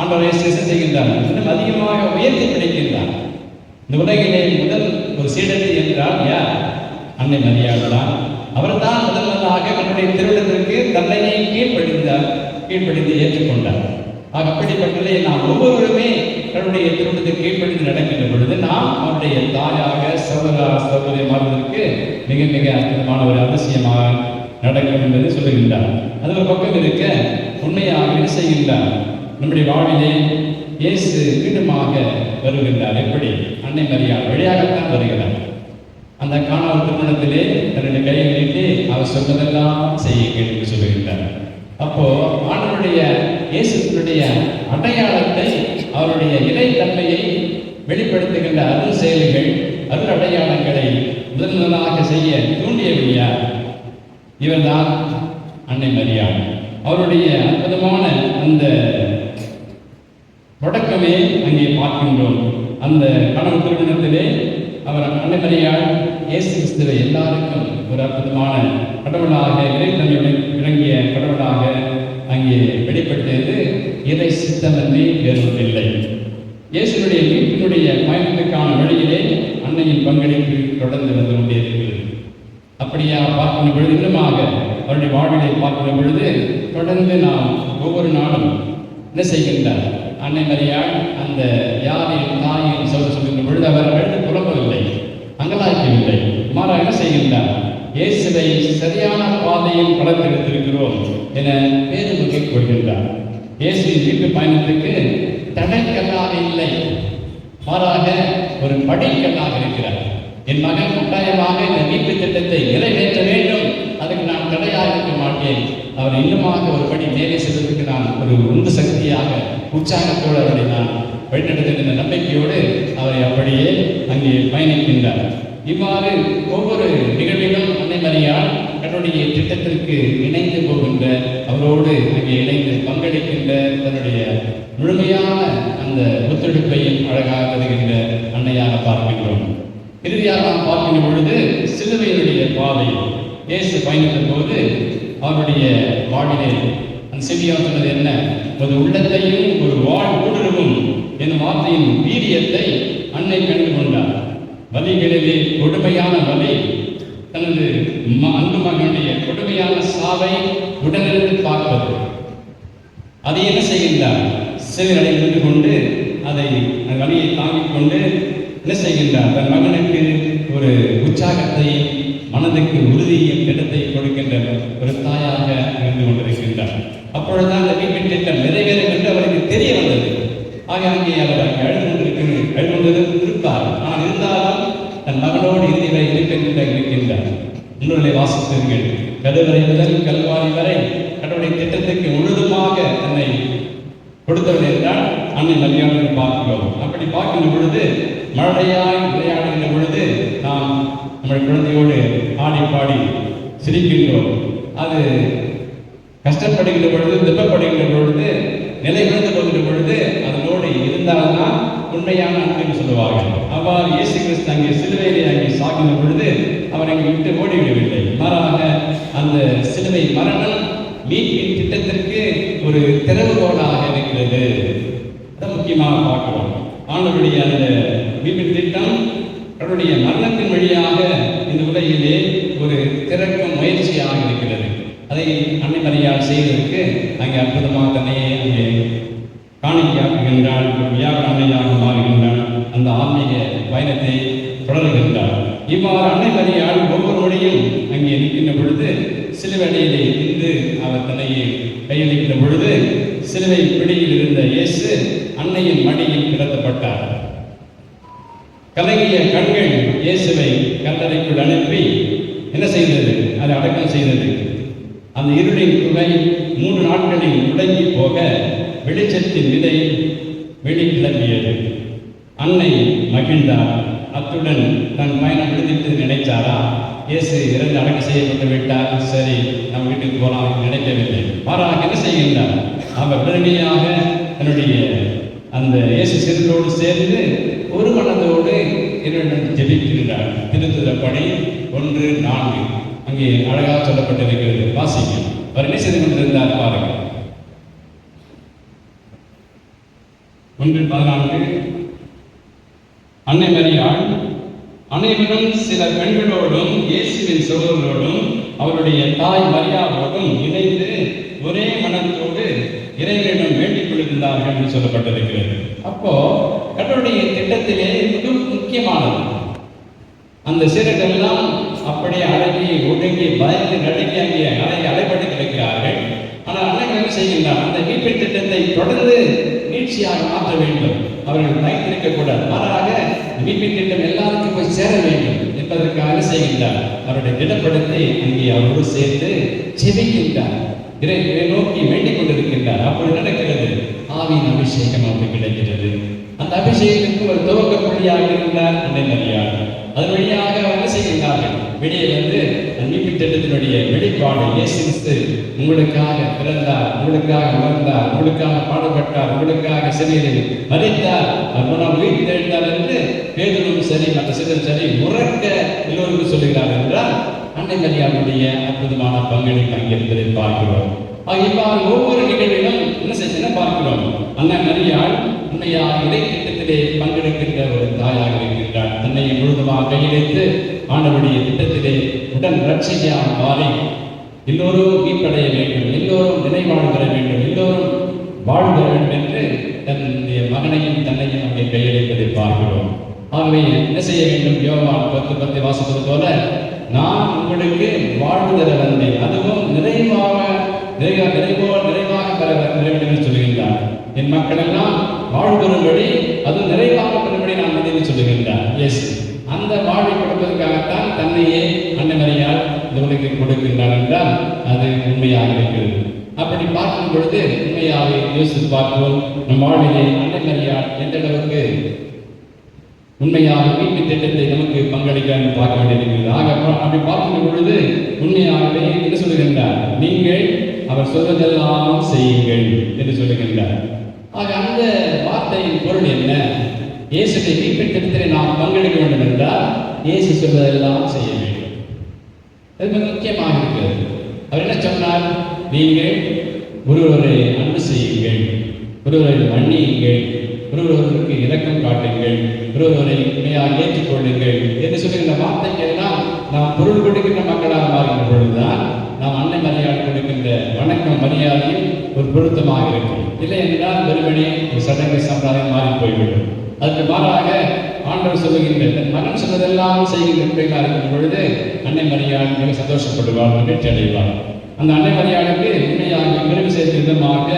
ஆண்டவரை செய்கின்றார், இன்னும் அதிகமாக உயர்த்தி பிடிக்கின்றார். இந்த உலகிலே முதல் ஒரு சீடத்தை என்றால் யார்? அன்னை மரியாள் தான். அவர் தான் முதலாக தன்னுடைய திருவிழத்திற்கு தன்னையே கீழ்ப்படிந்து ஏற்றுக்கொண்டார். அப்படிப்பட்டதை நாம் ஒவ்வொருவருமே தன்னுடைய திருவிழத்துக்கு கீழ்ப்படிந்து நடக்கின்ற பொழுது நாம் அவருடைய தாயாக சகோதரிய மாறுவதற்கு மிக மிக அற்புதமான ஒரு அவசியமாக நடக்கும் என்பதை சொல்லுகின்றார். அது ஒரு பக்கம் இருக்க, உண்மையாக என்ன செய்கின்றார்? நம்முடைய வாழ்விலே இயேசு மீண்டுமாக வருகின்றார். எப்படி? அன்னை மரியாள் வழியாகத்தான் வருகிறார். அந்த காணாமல் திருமணத்திலே தன்னுடைய கையை நீட்டி அவர் சொன்னதெல்லாம் செய்யுங்கள் என்று சொல்லுகின்றார். அப்போ ஆண்டவருடைய இயேசுடைய அடையாளத்தை, அவருடைய இறைத்தன்மையை வெளிப்படுத்துகின்ற அருள் செயல்கள், அருள் அடையாளங்களை முதலாக செய்ய தூண்டியவர் யார்? இவர்தான் அன்னை மரியாள். அவருடைய அற்புதமான அந்த தொடக்கமே அங்கே பார்க்கின்றோம். அந்த கணவன் திருமணத்திலே அவர் அன்னை மரியாள் இயேசு கிறிஸ்துவை எல்லாருக்கும் ஒரு அற்புதமான கடவுளாக, இறைத்தன்மையுடன் இறங்கிய கடவுளாக அங்கே வெளிப்பட்டது. இறை சித்தமன்றி வேறொன்றில்லை. இயேசுடைய மீட்பினுடைய பயணத்துக்கான வழியிலே அன்னையின் பங்களிப்பு தொடர்ந்து வந்து கொண்டிருக்கிறது. அப்படியா பார்க்கின்ற பொழுது, இன்னுமாக அவருடைய வாழ்விலை பார்க்கின்ற பொழுது தொடர்ந்து நாம் ஒவ்வொரு நாளும் என்ன செய்கின்றார்? அன்னை மரியாள் அந்த யாரின் தாயின் சொல்கின்ற பொழுது அவர் அழுது புலம்பவில்லை, அங்கலாய்க்கவில்லை. மாறாக என்ன செய்கின்றார்? இயேசுவை சரியான பாதையில் வளர்த்தெடுத்திருக்கிறோம் என பேருமிகை கொள்கின்றார். இயேசுவின் மீட்பு பயணத்துக்கு தடைக்கல்லாக இல்லை, மாறாக ஒரு படிக்கல்லாக இருக்கிறார். என் மகன் கட்டாயமாக இந்த மீட்பு திட்டத்தை நிறைவேற்ற வேண்டும், அதுக்கு நான் தடையாக இருக்க மாட்டேன், அவர் இன்னுமாக ஒரு படி மேலே செல்வதற்கு நான் ஒரு உந்து சக்தியாக உற்சாகத்தோடு அவரை நான் வழிநடத்துகின்ற நம்பிக்கையோடு அவரை அப்படியே அங்கே பயணிக்கின்றார். இவ்வாறு ஒவ்வொரு நிகழ்விலும் அன்னை மரியாள் தன்னுடைய திட்டத்திற்கு இணைந்து போகின்ற, அவரோடு அங்கே இணைந்து பங்கெடுக்கின்ற தன்னுடைய முழுமையான அந்த ஒத்துழைப்பையும் அழகாக தருகின்ற அன்னையாக பார்க்கின்றோம். இறுதியாக நாம் பார்க்கின்ற பொழுது சிலுவையினுடைய பாதை இயேசு பயணித்த போது அவருடைய வாழ்விலே அந்த சிமியோன் சொன்னது என்ன? ஒரு உள்ளத்தையும் ஒரு வாழ் ஊடுருவும் என்னும் வார்த்தையின் வீரியத்தை அன்னை கண்டு கொண்டார். வலிகளிலே கொடுமையான வலி, தனது அன்பு மகனுடைய கொடுமையான சாவை உடனிருந்து பார்ப்பது, அதை என்ன செய்கின்றார்? சிலைகளை நின்று கொண்டு அதை வலியை தாங்கிக் கொண்டு என்ன செய்கின்றார்? தன் மகனுக்கு ஒரு உற்சாகத்தை, மனதுக்கு உறுதியும் திட்டத்தை கொடுக்கின்ற ஒரு தாயாக இருந்து கொண்டிருக்கின்றார். அப்பொழுதுதான் அந்த மீட்பின் திட்டம் நிறைவேறும் என்று அவருக்கு தெரிய வந்தது. ஆக அங்கே அவர் அழுது இருப்பார். ஆனால் இருந்தாலும் தன் மகனோடு இறுதி வரை இருக்கின்றார். முன்னுரை வாசித்தீர்கள். கருவறை முதல் கல்வாரி வரை கடவுளுடைய திட்டத்துக்கு முழுதுமாக தன்னை கொடுத்தவர் என்றால் அன்னை மரியாதை பார்க்கிறோம். அப்படி பார்க்கின்ற பொழுது மழையாய் விளையாடுகின்ற பொழுது நாம் நம்முடைய குழந்தையோடு ஆடி பாடி சிரிக்கின்றோம். அது கஷ்டப்படுகின்ற பொழுது, துன்பப்படுகின்ற பொழுது, நிலை விழுந்து போகின்ற பொழுது அதனோடு இருந்தால்தான் உண்மையான அன்பு சொல்லுவார்கள். அவ்வாறு இயேசு கிறிஸ்து அங்கே சிலுவையிலே அங்கே சாகின்ற பொழுது அவர் அங்கே விட்டு ஓடிவிடவில்லை. மாறாக அந்த சிலுவை மரணம் மீட்பின் திட்டத்திற்கு ஒரு திறவுகோலாக இருக்கிறது. அதை முக்கியமாக பார்க்கிறோம். ஆண்டவருடைய அந்த மீட்பின் திட்டம் அவருடைய மரணத்தின் வழியாக இந்த உலகிலே ஒரு திறக்கும் முயற்சியாக இருக்கிறது. அதை அன்னை மரியாள் செய்வதற்கு அங்கே அற்புதமாக தன்னையே அங்கே காணிக்கையாக்குகின்றாள், ஒரு வியாபார அன்னையாக மாறுகின்றாள், அந்த ஆன்மீக பயணத்தை தொடர்கின்றார். இவ்வாறு அன்னை மரியாள் ஒவ்வொரு முறையும் அங்கே நிற்கின்ற பொழுது சிலுவையிலே இருந்து அவர் தன்னையை கையளிக்கின்ற பொழுது சிலுவை பிடியில் இருந்த இயேசு அன்னையின் மடியில் கிடத்தப்பட்டார். கலங்கிய கண்கள் இயேசுவை கல்லறைக்குள் அனுப்பி என்ன செய்தது? அதை அடக்கம் செய்தது. அந்த இருளின் குகை 3 நாட்களில் முடங்கி போக வெளிச்சத்தின் விதை வெளிக்கிளம்பியது. அன்னை மகிழ்ந்தார். அத்துடன் தன் பயணம் விடுதிட்டு நினைச்சாரா? இயேசு இறந்து அடக்கம் செய்யப்பட்டு விட்டார், சரி நம்ம வீட்டுக்கு போகலாம் நினைக்கவில்லை. மாறாக என்ன செய்கின்றார்? அவர் உடனடியாக தன்னுடைய அந்த இயேசு சிறுகளோடு சேர்ந்து ஒரு மனதோடு இறைவனிடம் ஜெபிக்கின்றார். திருத்துதப்படி 1:4 அங்கே அழகாக சொல்லப்பட்டிருக்கிறது. வாசிங்க. அவர் என்ன செய்து கொண்டிருந்தார் பாருங்கள். 1:14 அன்னை மரியாள் அனைவரும் சில பெண்களோடும் இயேசுவின் சகோதரரோடும் அவருடைய தாய் மரியாவோடும் இணைந்து ஒரே மனத்தோடு இறைவனிடம் வேண்டிக் கொண்டிருந்தார்கள் என்று சொல்லப்பட்டிருக்கிறது. அப்போ கடவுளுடைய திட்டத்திலே மிக முக்கியமானது அந்த சிறகெல்லாம் அப்படியே அடங்கி ஒடுங்கி பயந்து நடுங்கி அங்கே அலைப்பட்டு கிடக்கிறார்கள். ஆனால் அன்னை என்ன செய்கின்றார்? அந்த மீட்பின் திட்டத்தை தொடர்ந்து நீட்சியாக மாற்ற வேண்டும். அவர்கள் தயங்கிருக்கக்கூடாது. மாறாக மீட்பின் திட்டம் எல்லாருக்கும் போய் சேர வேண்டும் என்பதற்காக செய்கின்றார். அவருடைய திடப்படுத்தி அங்கே அவரோடு சேர்ந்து செபிக்கின்றார். இறைவனை நோக்கி வேண்டிக் கொண்டிருக்கின்றார். அப்படி நடக்கிறது. ஆவியின் அபிஷேகம் அவருக்கு கிடைக்கிறது. அந்த அபிஷேகத்துக்கு ஒரு துவக்க புள்ளியாக இருந்தார் அன்னை மரியாள். அதன் வழியாக அவர் என்ன செய்கின்றார்கள்? வெளியே வந்து மீட்பு திட்டத்தினுடைய வெளிப்பாடு இயேசு கிறிஸ்து உங்களுக்காக பிறந்தார், உங்களுக்காக வளர்ந்தார், உங்களுக்காக பாடுபட்டார், உங்களுக்காக சிறையில் மரித்தார், அவர் உயிர்த்தெழுந்தார் என்று பேதுரும் சரி மற்ற சிலரும் சரி உறக்க எல்லோருக்கும் சொல்லுகிறார் என்றால் அன்னை மரியாளுடைய அற்புதமான பங்களிப்பு அங்கிருப்பதை பார்க்கிறோம். இவ்வாறு ஒவ்வொரு நிகழ்விலும் என்ன பார்க்கிறோம்? அன்னை மரியாள் உண்மையாக இறை திட்டத்திலே பங்கெடுக்கின்ற ஒரு தாயாக இருக்கின்றார். தன்னை முழுதுமாக கையெழுத்து ஆண்டவருடைய திட்டத்திலே உடன் ரட்சியாக மாறி எல்லோரும் மீட்படைய வேண்டும், எல்லோரும் நினைவாழ்வு பெற வேண்டும், எல்லோரும் வாழ்வு வேண்டும் என்று தன்னுடைய மகனையும் தன்னையும் அங்கே கையெழுப்பதை பார்க்கிறோம். ஆகவே என்ன செய்ய வேண்டும்? யோவான் 10:10 வாசிப்பது போல நான் உங்களுக்கு வாழ்வு தர வந்தேன், அதுவும் நிறைவாக பெற வேண்டும் என்று சொல்லுகின்றார். என் மக்கள் எல்லாம் வாழ்வு பெறும்படி, அதுவும் நிறைவாக பெறும்படி நான் வந்தேன் என்று சொல்லுகின்றார். எஸ், அந்த வாழ்வை கொடுப்பதற்காகத்தான் தன்னையே அன்னை மரியாள் இந்த உலகிற்கு கொடுக்கின்றார் என்றால் அது உண்மையாக இருக்கிறது. அப்படி பார்க்கும் பொழுது உண்மையாக யோசித்து பார்ப்போம், நம் வாழ்விலே அன்னை மரியாள் எந்த அளவுக்கு உண்மையாக மீட்பு திட்டத்தை நமக்கு பங்களிக்க பார்க்க வேண்டியிருக்கிறது. ஆக அப்படி பார்க்கும் பொழுது உண்மையாகவே என்ன சொல்லுகின்றார், நீங்கள் அவர் சொல்வதெல்லாம் செய்யுங்கள் என்று சொல்லுகின்றார். ஆக அந்த வார்த்தையின் பொருள் என்ன? இயேசுடைய மீட்பு திட்டத்தில் நாம் பங்கெடுக்க வேண்டும் என்றால் இயேசு சொல்வதெல்லாம் செய்ய வேண்டும். அது மிக முக்கியமாக இருக்கிறது. அவர் என்ன சொன்னார்? நீங்கள் ஒருவரை அன்பு செய்யுங்கள், ஒருவரை மன்னியுங்கள், ஒருவருக்கு இரக்கம் காட்டுங்கள், ஒருவரை உண்மையாக ஏற்றுக்கொள்ளுங்கள் என்று சொல்லுகின்ற வார்த்தைக்கெல்லாம் நாம் பொருள் கொடுக்கின்ற மக்களாக மாறுகின்ற பொழுதுதான் நாம் அன்னை மரியாதை கொடுக்கின்ற வணக்கம் மரியாதையும் ஒரு பொருத்தமாக இருக்கும். இல்லை என்றால் வெறுமனே ஒரு சடங்கு சம்பிரதாயம் மாறி போய்விடும். அதற்கு மாறாக ஆண்டவர் சொல்லுகின்ற தன் மகன் சொன்னதெல்லாம் செய்கின்ற பிள்ளைகளாக இருக்கும் பொழுது அன்னை மரியாதை மிக சந்தோஷப்படுவார், மகிழ்ச்சி அடைவார். அந்த அன்னை மரியாதைக்கு உண்மையாக பெருமை சேர்த்த விதமாக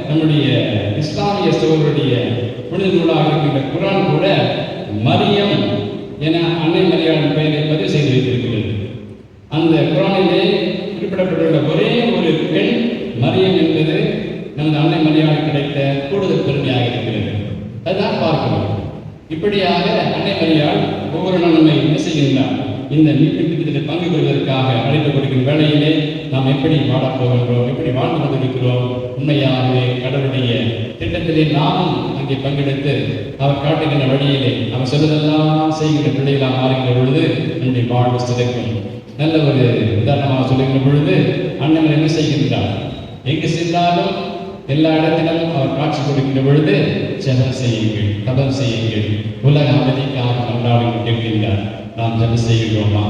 நம்முடைய இஸ்லாமிய சகோதரருடைய புனித நூலாக இருக்கின்ற குர்ஆன் கூட மரியம் என அன்னை மரியாதை பெயரை பதிவு செய்து வைத்திருக்கிறது. அந்த குர்ஆனிலே குறிப்பிடப்பட்டுள்ள ஒரே ஒரு பெண் மரியம் என்பது நமது அன்னை மரியாதை கிடைத்த கூடுதல் பெருமையாக இருக்கிறது. அதுதான் பார்க்கிறோம். இப்படியாக அன்னை மரியாள் ஒவ்வொரு நம்மை என்ன செய்கின்றார், இந்த மீட்பு திட்டத்தில் பங்கு கொள்வதற்காக அழைத்து கொடுக்கிற வேளையிலே நாம் எப்படி வாழப் போகின்றோம், எப்படி வாழ்ந்து கொண்டிருக்கிறோம், உண்மையாகவே கடவுளுடைய திட்டத்திலே நாமும் அங்கே பங்கெடுத்து அவர் காட்டுகின்ற வழியிலே அவர் சொல்வதெல்லாம் செய்கின்ற பிள்ளைகளாக மாறுகின்ற பொழுது நம்முடைய வாழ்வு சிதைக்கும். நல்ல ஒரு உதாரணமாக சொல்லுகின்ற பொழுது அண்ணன் என்ன செய்கின்றார், எங்கு சென்றாலும் எல்லா இடத்திலும் அவர் காட்சி கொடுக்கின்ற பொழுது ஜெபம் செய்யுங்கள், தபம் செய்யுங்கள், உலக அமைதிக்காக மன்றாடி கேட்கின்றார். நாம் ஜெபம் செய்கின்றோமா,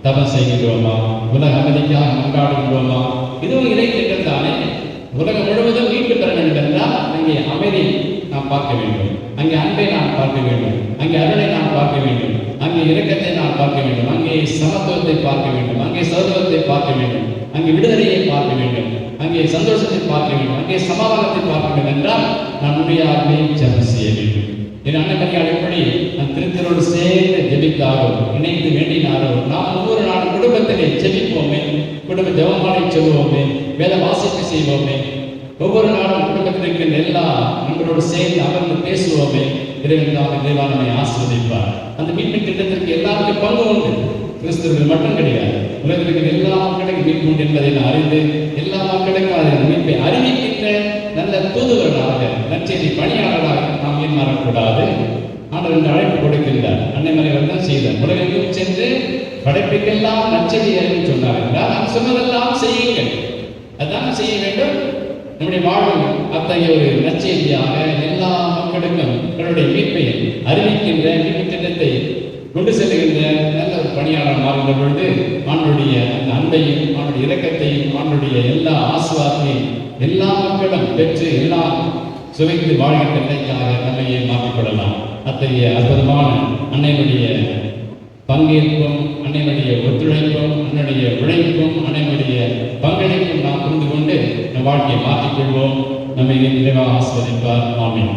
தபம் செய்கின்றோமா, உலக அமைதிக்காக மன்றாடுகின்றோமா? இதுவும் இறை திட்டம் தானே. உலகம் முழுவதும் மீட்பு பெற வேண்டும் என்றால் அங்கே அமைதி நாம் பார்க்க வேண்டும், அங்கே அன்பை நாம் பார்க்க வேண்டும், அங்கே அருளை நாம் பார்க்க வேண்டும், அங்கே இரக்கத்தை நாம் பார்க்க வேண்டும், அங்கே சமத்துவத்தை பார்க்க வேண்டும், அங்கே சௌதவத்தை பார்க்க வேண்டும், அங்கே விடுதலையை பார்க்க வேண்டும், அங்கே சந்தோஷத்தை பார்க்க வேண்டும், அங்கே சமாதானத்தை பார்க்க வேண்டும் என்றால் நாம் உண்மையாகவே ஜெபம் செய்ய வேண்டும். என் அன்னை மரியாள் எப்படி நம் திருத்தரோடு சேர்ந்து ஜெபித்தாரோ, இணைந்து வேண்டினாரோ, நாம் ஒவ்வொரு நாளும் குடும்பத்திலே ஜெபிப்போமே, குடும்ப ஜெபமாலை சொல்லுவோமே, வேத வாசிப்பு செய்வோமே, ஒவ்வொரு நாளும் குடும்பத்தில் இருக்கின்ற எல்லா நண்பரோடு சேர்ந்து அமர்ந்து பேசுவோமே. இறைவன் நம்மை ஆசீர்வதிப்பார். அந்த மீட்பு திட்டத்திற்கு எல்லாருக்கும் பங்கு உண்டு. கிறிஸ்தவர்கள் மட்டும் கிடையாது, உலகில் இருக்கிற எல்லா மக்களுக்கும் மீட்பு உண்டு என்பதை நான் அறிந்து எல்லா மக்களுக்கும் அதை மீட்பை அறிவிக்கின்ற நல்ல தூதுவர்களாக, நற்செய்தி பணியாளர்களாக நாம் ஏன் மாறக்கூடாது? ஆண்டவர் என்று அழைப்பு கொடுக்கின்றார். அன்னை மரியாள் தான் செய்தார். உலகெங்கும் சென்று படைப்புக்கெல்லாம் நற்செய்தி அறிவு சொன்னார் என்றால் நாம் சொன்னதெல்லாம் செய்யுங்கள், அதான் செய்ய வேண்டும். நம்முடைய வாழ்வு அத்தகைய ஒரு நற்செய்தியாக எல்லா மக்களுக்கும் தன்னுடைய மீட்பை அறிவிக்கின்ற மீட்பு திட்டத்தை கொண்டு செல்லுகின்ற நல்ல ஒரு பணியாளர் மாறுகின்ற பொழுது ஆண்டுடைய அந்த அன்பையும் ஆண்டுடைய இரக்கத்தையும் ஆண்டுடைய எல்லா ஆசீர்வாதத்தையும் எல்லா மக்களும் பெற்று எல்லாம் சுவைத்து வாழ்கின்ற நிலைக்காக நம்மையே மாற்றிக்கொள்ளலாம். அத்தகைய அற்புதமான அன்னையினுடைய பங்கேற்பும், அன்னையினுடைய ஒத்துழைப்பும், அன்னையுடைய உழைப்பும், அன்னையினுடைய பங்களிப்பும் நாம் புரிந்து கொண்டு நம் வாழ்க்கையை மாற்றிக்கொள்வோம். நம்மை நிறைவாக ஆசீர்வதிப்பார். ஆமென்.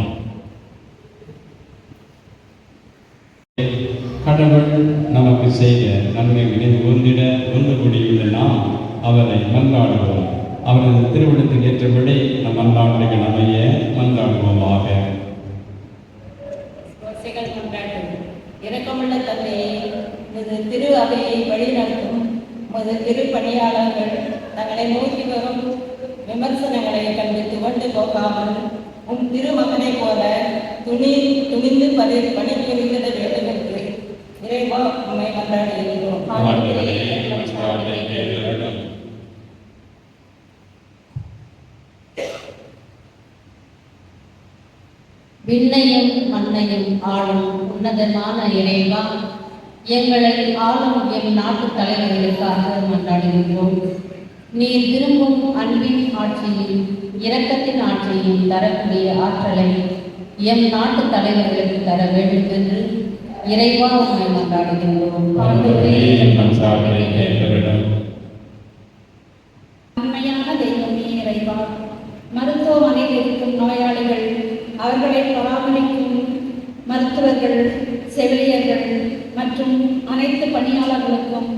கடவுள் நமக்கு செய்த நன்மை நினைவு ஒன்றிட ஒன்று கூடியுள்ள நாம் அவரை மன்றாடுவோம். அவரது திருவிழத்துக்கு ஏற்றபடி நம் மன்றாடுகள் அமைய மன்றாடுவோமாக. இரக்கமுள்ள தந்தையை, இது திரு அவையை வழிநடத்தும் திரு பணியாளர்கள் தங்களை நோக்கி வரும் விமர்சனங்களை கண்டு துவண்டு போகாமல் உம் திருமகனை போல துணிந்து பணி புரிந்திட வேண்டும் என்று இறைவா உம்மை மன்றாடுகிறோம். விண்ணையும் மண்ணையும் ஆளும் உன்னதமான இறைவா, எங்களை ஆளும் எம் நாட்டு தலைவர்களுக்காக மன்றாடுகின்றோம். நீர் விரும்பும் அன்பின் ஆட்சியும் இரக்கத்தின் ஆட்சியும் தரக்கூடிய ஆற்றலை எம் நாட்டு தலைவர்களுக்கு தர வேண்டும் என்று இறைவா உம்மை கொண்டாடுகின்றோம். ஆண்டவரே, என் மன்றாட்டை கேட்டருளும். உண்மையான தெய்வமே இறைவா, மருத்துவமனையில் இருக்கும் நோயாளிகள், அவர்களை பராமரிக்கும் மருத்துவர்கள், செவிலியர்கள் மற்றும் அனைத்து பணியாளர்களுக்கும்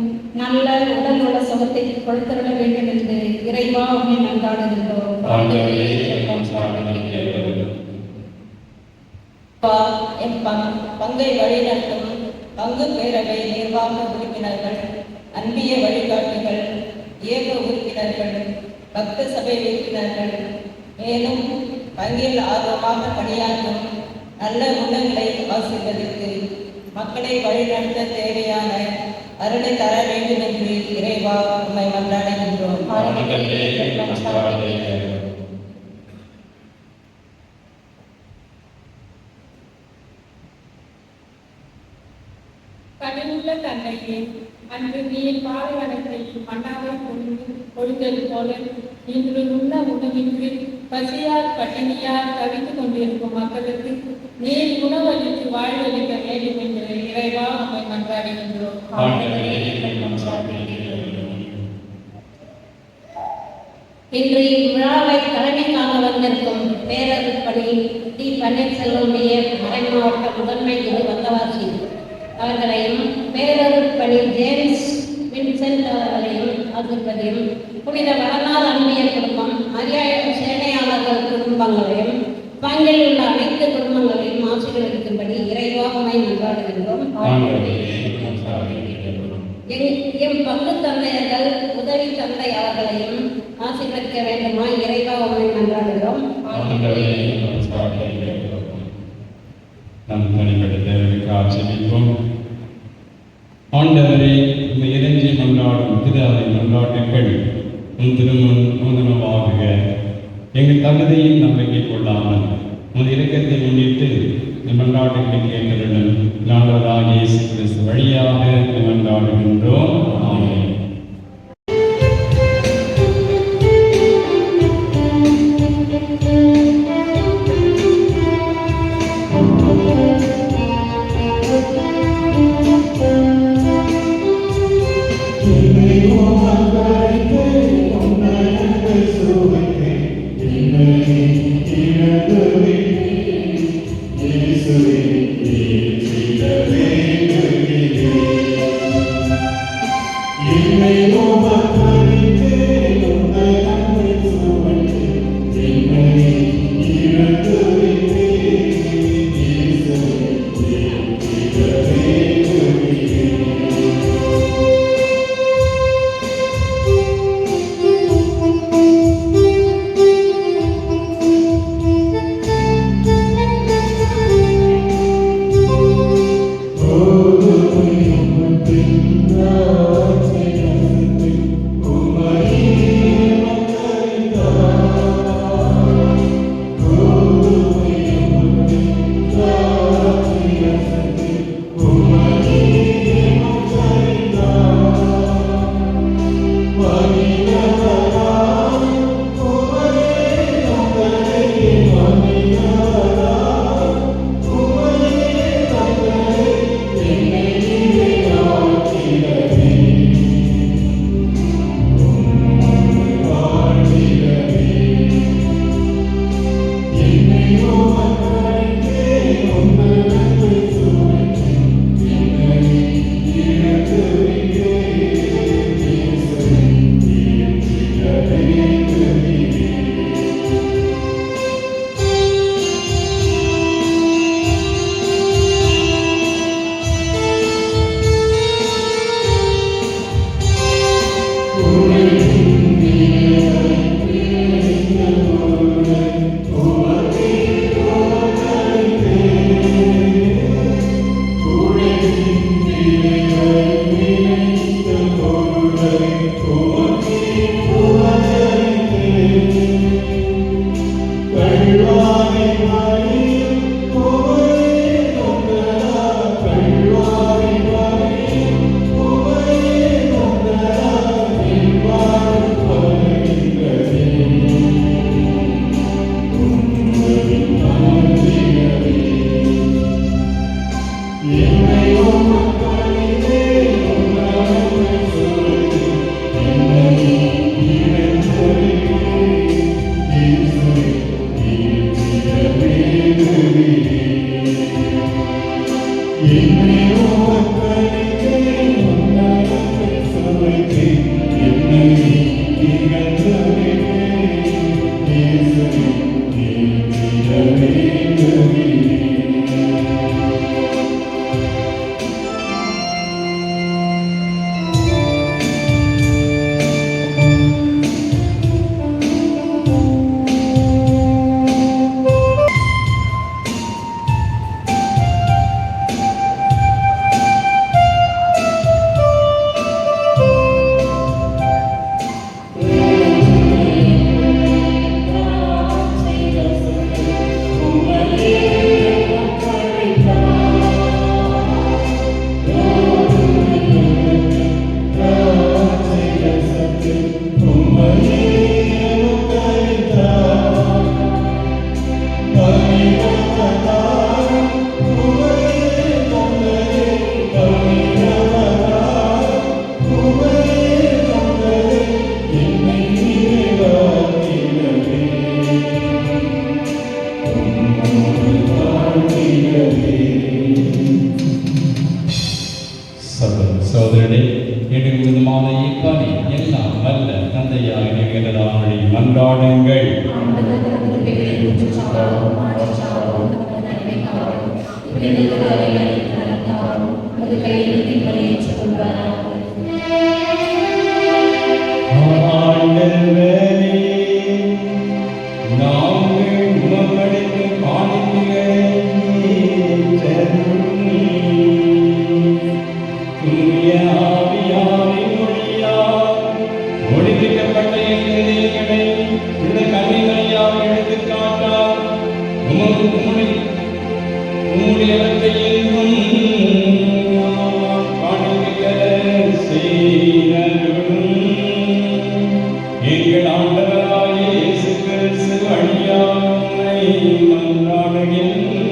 நல்ல உடல் உள்ள சுகத்தை கொடுத்தருள வேண்டும் என்று இறைவா உம்மை கொண்டாடுகின்றோம். ஆண்டவரே, என் மன்றாட்டை கேட்டருளும். என் பங்கை வழிநடத்தும் பங்கு பேரவை நிர்வாக உறுப்பினர்கள், அன்பிய வழிகாட்டிகள், ஏக உறுப்பினர்கள், பக்த சபை உறுப்பினர்கள், மேலும் பங்கில் ஆர்வமாக பணியாற்றும் நல்ல உள்ளங்களை ஆசீர்வதித்து மக்களை வழிநடத்த தேவையான அருளை தர வேண்டும் என்று இறைவா உம்மை கொண்டாடுகின்றோம். ஆண்டவரே, என் மன்றாட்டை கேட்டருளும். கடலுள்ள தன்னையே அன்று நீர் பாலைவனத்தை மன்னாவை பொழிந்தது போல இன்று உண்ண உணவின்றி பசியால் பட்டினியால் தவித்துக் கொண்டிருக்கும் மக்களுக்கு நீர் உணவளித்து வாழ்வளிக்க வேண்டும் என்று இறைவா உம்மை மன்றாடுகின்றோம். ஆண்டவரே, என் மன்றாட்டை கேட்டருளும். இன்று இவ்விழாவை தலைமை காண வந்திருக்கும் பேரருட்பணி டி. பன்னீர்செல்வமுடைய மறைமாவட்ட முதன்மை குரு வந்தவாசி அவர்களையும், பேரருட்பணி ஜேம்ஸ் வின்சென்ட் அவர்களையும் ஆசிர்வதியும், புனித வளநாள் அன்பிய குடும்பம், மரியாயம் சேனையாளர்கள் குடும்பங்களையும், பங்கில் உள்ள அனைத்து குடும்பங்களையும் ஆசீர்வதிக்கும்படி இறைவா உம்மை கொண்டாடுகின்றோம். ஆண்டவரே, என் மன்றாட்டை கேட்டருளும். எம் பங்கு தந்தையர்கள், உதவி தந்தை அவர்களையும் ஆசீர்வதிக்க வேண்டுமா இறைவா உம்மை கொண்டாடுகிறோம். ஆண்டவரே, என் மன்றாட்டை கேட்டருளும். நம் தனிப்பட்ட தேவைக்கு ஆட்சேபிப்போம். ஆண்டவரே, இந்த இறைஞ்சி மன்றாடும் திரு அவை மன்றாட்டுக்கள் உன் திருமுன் நூதனமாகுக. எங்கள் தகுதியில் நம்பிக்கை கொள்ளாமல் உன் இரக்கத்தை முன்னிட்டு இந்த மன்றாட்டுக்களை கேட்டருளும். ஆண்டவராகிய இயேசு கிறிஸ்து வழியாக இந்த மன்றாடுகின்றோம். ஆமென். Amen. சோதரனே, எங்கள் விதமான இப்பணி எல்லாம் வல்ல தந்தையாக நிகழ்ந்தாமலை மன்றாடுங்கள். எங்கள் ஆண்டவராகிய இயேசு கிறிஸ்து வழியாக உம்மை மன்றாடுகின்றோம்.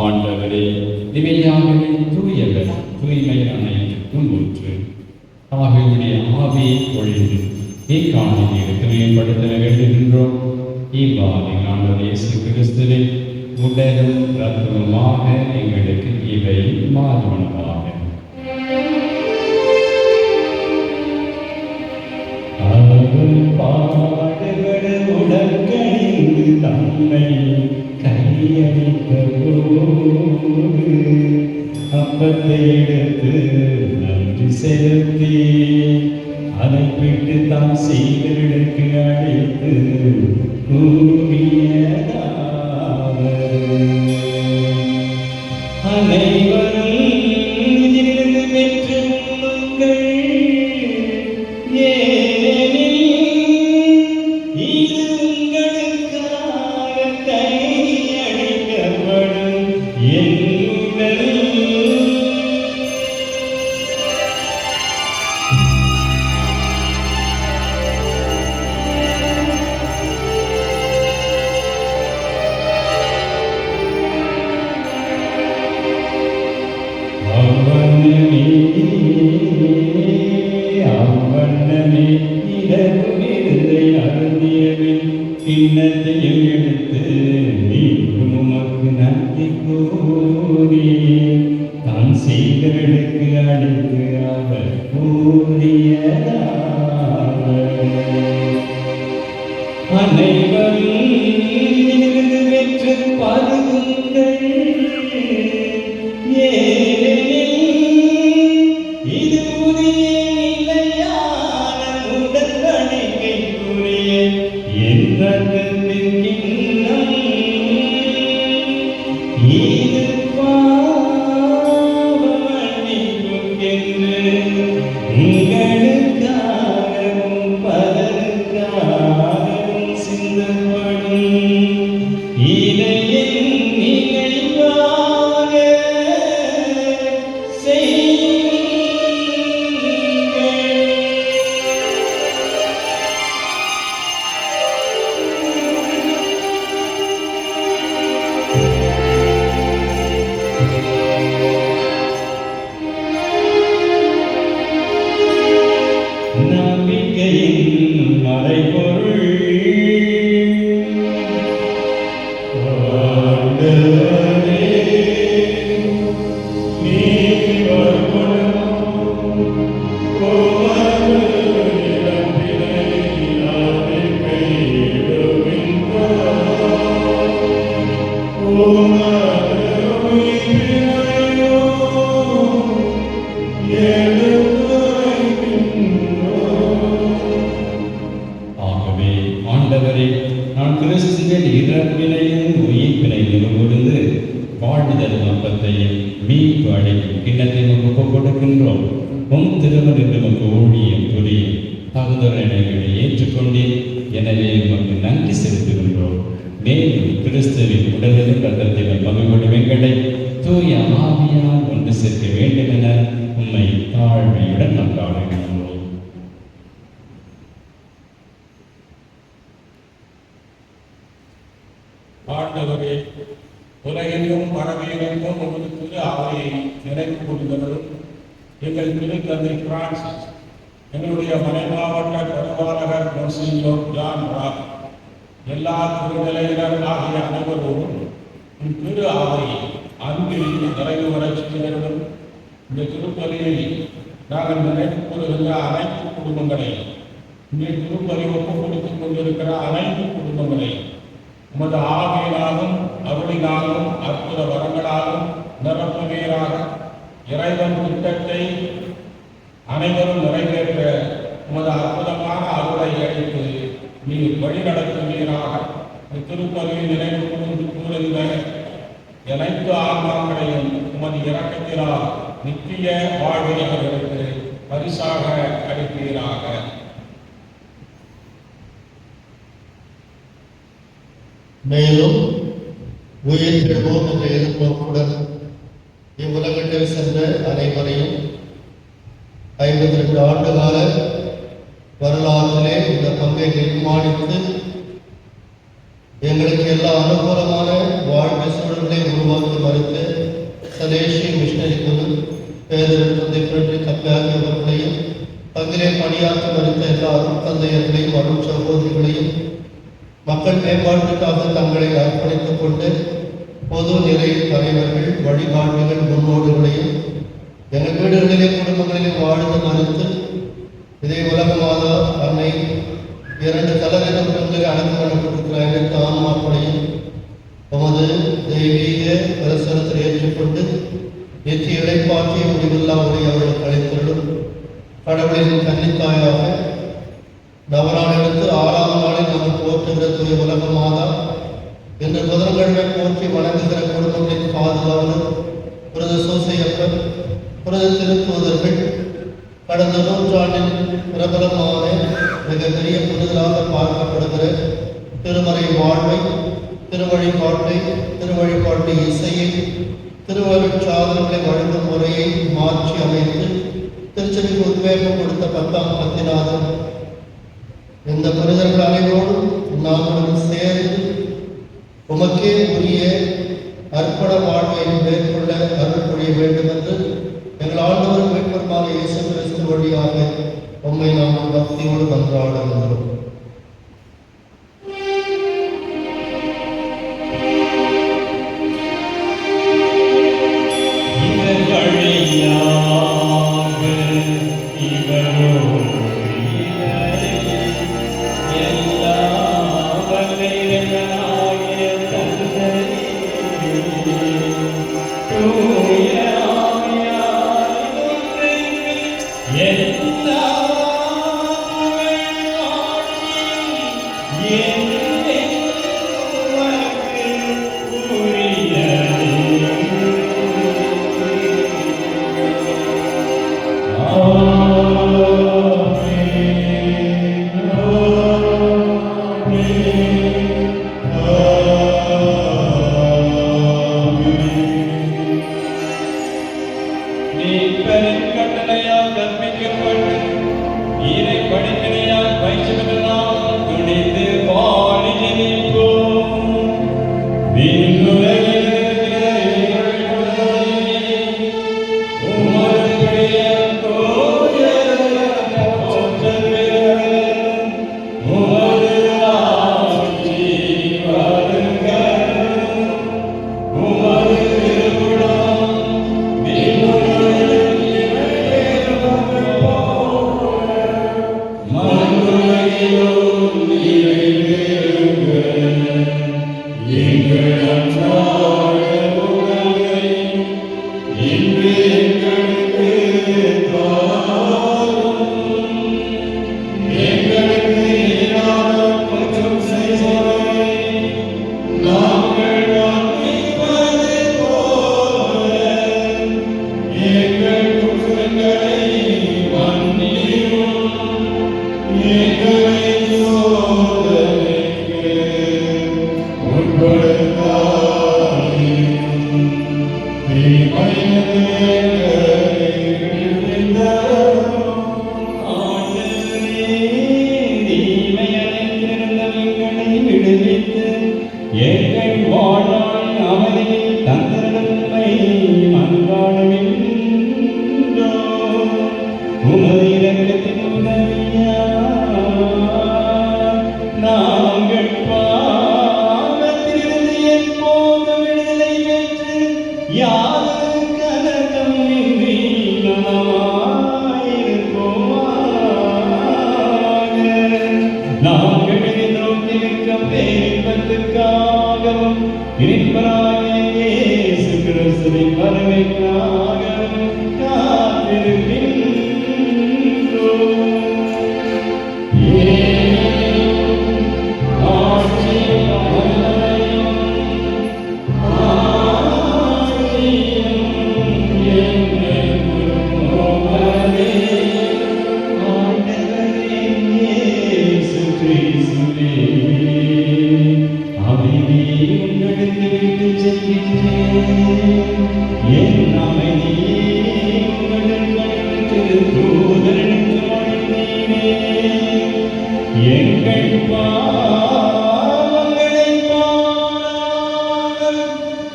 ஆண்டவரே, இவையாகவே தூயவர், தூய்மையான அனைத்துக்கும் ஊற்று. ஆகியுடைய ஆவியை பொழிந்து இக்காணியை தூயப்படுத்த வேண்டுகின்றோம். இவ்வாறு ஆண்டவர் இயேசு கிறிஸ்துவின் உடலும் இரத்தமுமாக எங்களுக்கு இவை மாறுவனவாக. பாடுபட உடற்கணிந்து தம்மை கையளித்த போது அப்பத்தை எடுத்து நன்றி செலுத்தி அதை பிட்டு தாம் செய்தவர்களுக்கு அழைத்து கூறியதாவது, அனைவரும் இதிலிருந்து பெற்று உண்ணுங்கள், ஏனெனில் இது உங்களுக்காக கையளிக்கப்படும் என் உடல். அவ்வண்ணமே இரவு விருந்தை அருந்தியபின் கிண்ணத்தையும் எடுத்து மீண்டும் உமக்கு நன்றி கூறி தான் செய்தவர்களுக்கு அளித்து அவர் கூறியதாவது, அனைவரும் இதிலிருந்து பெற்று பருகுங்கள், ஏனெனில் இது புதிய நிலையான உடன்படிக்கைக்குரிய என் இரத்தத்தின் கிண்ணம். இது பாவ மன்னிப்புக்கென்று உங்களுக்காகவும் பலருக்காகவும் சிந்தப்படும். இதை என் நினைவாக செய்யுங்கள். நம்பிக்கையின் மறைபொருள் ஆண்டவரே, நீர் வருமளவும் உமது இறப்பினை நாங்கள் கைவிடுகின்றோம். உமது உயிர்ப்பினையும் ஆகவே ஆண்டவரே, நான் கிறிஸ்துவின் இறப்பினையும் உயிர்ப்பினையும் உணர்ந்து வாழ்வுதல் அப்பத்தையும் மீட்பு அளிக்கும் கிண்ணத்தையும் ஒப்புக் கொடுக்கின்றோம். உம் திருமணம் நமக்கு ஊழியம் புரியும் தகுதலைகளை ஏற்றுக்கொண்டேன். எனவே உமக்கு நன்றி செலுத்துகின்றோம். மேலும் கிறிஸ்துவின் உடலிலும் ரத்தத்திலும் மகிழ்வுடன் எங்களை தூய ஆவியால் ஒன்று சேர்க்க வேண்டும் என உம்மை தாழ்மையுடன் கொண்டாடுகின்றோம். ஆண்டவரே, உலகெங்கும் பரவியிருக்கும் உமது திரு ஆவையை நினைவு கூறுகிறவரும் எங்கள் திருத்தந்தை பிரான்சிஸ், எங்களுடைய மலைமாவட்ட பரிவாளர் மொன்சிஞர் ஜான் ராக், எல்லா திருநிலையினர் ஆகிய அனைவரோடும் திரு ஆவையை அன்பில் நிறைவு வரச் செய்தவரும் இந்த திருப்பலியை நாங்கள் நினைவு கூறுகின்ற அனைத்து குடும்பங்களை, இந்த திருப்பலி ஒப்புக் கொடுத்துக் கொண்டிருக்கிற அனைத்து குடும்பங்களை உமது ஆவியினாலும் அருளினாலும் அற்புத வரங்களாலும் நிரப்புவீராக. இறைவன் திட்டத்தை அனைவரும் நிறைவேற்ற உமது அற்புதமான அருளை அளித்து நீர் வழிநடத்துவீராக. திருப்பலியை நினைவு கூறுகின்ற அனைத்து ஆன்மாக்களையும் உமது இரக்கத்தினால் நித்திய வாழ்வியவர்களுக்கு பரிசாக அளிப்பீராக. மேலும் உயிர் பெறுவோம் என்ற எதிர்பார்ப்புடன் இவ்வுலகத்தில் சென்ற அனைவரையும் 52 ஆண்டுகால வரலாற்றிலே இந்த பங்கை நிர்மாணித்து எங்களுக்கு எல்லா அனுகூலமான வாழ்க்கை வாழ்க்கை சூழல்களை உருவாக்க மறுத்த சலேஷி மிஷனரி குழு பேதர் தந்தை பிரெட்ரிக் கப்பாகி அவர்களையும் பங்கிலே பணியாற்ற மறுத்த எல்லா அருட்தந்தையர்களையும் அருள் சகோதரிகளையும் மக்கள் மேம்பாட்டுக்காக தங்களை அர்ப்பணித்துக் கொண்டு பொது நிலை தலைவர்கள் வழிகாட்டிகள் முன்னோடிகளையும் எங்கள் வீடுகளிலே குடும்பங்களிலே வாழ்ந்து மறுத்து இதே உலக மாதா அன்னை 2 தலைவர்கள் பெண்களை அடக்கம் பண்ணப்பட்டிருக்கிற அனைத்து ஆன்மாக்களையும் தமது தெய்வீக பிரசனத்தில் ஏற்றுக்கொண்டு எத்தி இழைப்பாற்றி முடிவில்லா உடைய அவர்களுக்கு அளித்தருளும் கடவுளின் கன்னித்தாயாக நவநாள் எடுத்து 6ஆம் நாளில் நாம் போற்றுகிற தூய உலக மாதா இன்று புதன்கிழமை போற்றி வணங்குகிற குடும்பங்களின் பாதுகாவலர் புரத சோசையப்பர் புரத திருத்தூதர்கள் கடந்த நூற்றாண்டின் பிரபலமான மிகப்பெரிய புனிதராக பார்க்கப்படுகிற திருமறை வாழ்வை திருவழிபாட்டை இசையை திருவருட்சாதனங்களை வழங்கும் முறையை மாற்றி அமைத்து திருச்சபைக்கு உத்வேகம் கொடுத்த 10ஆம் பத்திநாதன் இந்த புனிதர்கள் அனைவரோடும் நாங்களும் சேர்ந்து உமக்கே உரிய அர்ப்பண வாழ்வை மேற்கொள்ள அருள் புரிய வேண்டும் என்று எங்கள் ஆண்டவர் மீட்பருமான இயேசு கிறிஸ்து வழியாக உம்மை நாம் பக்தியோடு மன்றாடுகின்றோம்.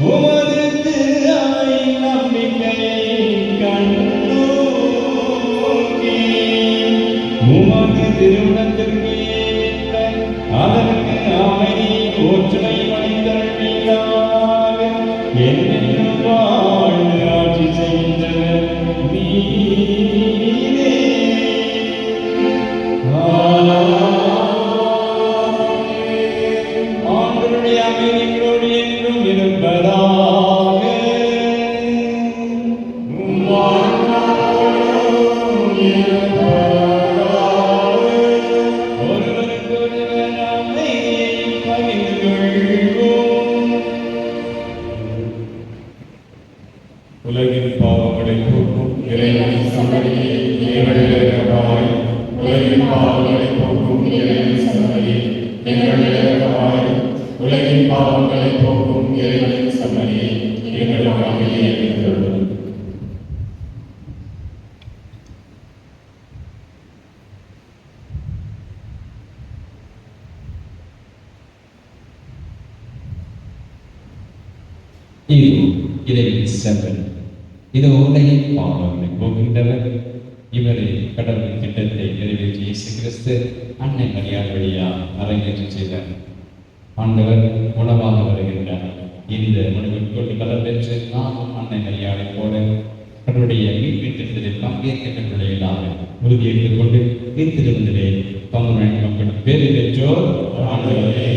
உமது திரு அவை நம்பிக்கையை கண்டோக்கி உமது திருமணத்திற்கு ஏற்ற அதற்கு அமைதி ஒற்றுமை மனிதர்களாக என்னென்னும் வாழ்ந்து ஆட்சி செய்கின்றனர் நீரே. ஆண்டவருடைய அமைதி உங்களோடு என்றும் இருப்பதாக. ஒருவருக்கொருவர் அமைதியை பகிர்ந்து கொள்வோம். உலகின் பாவங்களை போக்கும் இறைவனின் சன்னதியே எங்களுடைய இரக்கமாய். உலகின் பாவங்களை போக்கும் இறைவனின் சன்னதியே எங்களுடைய இரக்கமாய். உலகின் பாவங்களை போக்கும் இறைவனின் சன்னதியே எங்களுக்கு அமைதியை அளித்துள்ளது. இறைவனின் செல்வன் இது உலகின் பாவங்களை போகின்றவர். இவரை கடவுளின் திட்டத்தை நிறைவேற்றி இயேசு கிறிஸ்து அன்னை மரியாள் வழியாக அரங்கேற்றம் செய்தார். ஆண்டவர் உணவாக வருகின்றார். இந்த உணவிற்கொண்டு கலர் பெற்று நாமும் அன்னை மரியாளை போல கடவுளுடைய மீட்பின் திட்டத்தில் பங்கேற்க கட்டுரையிலாக உறுதியேற்றுக் கொண்டு திருவிழந்திலே பங்கு மக்கள் பேறு பெற்றோர் ஆண்டவரே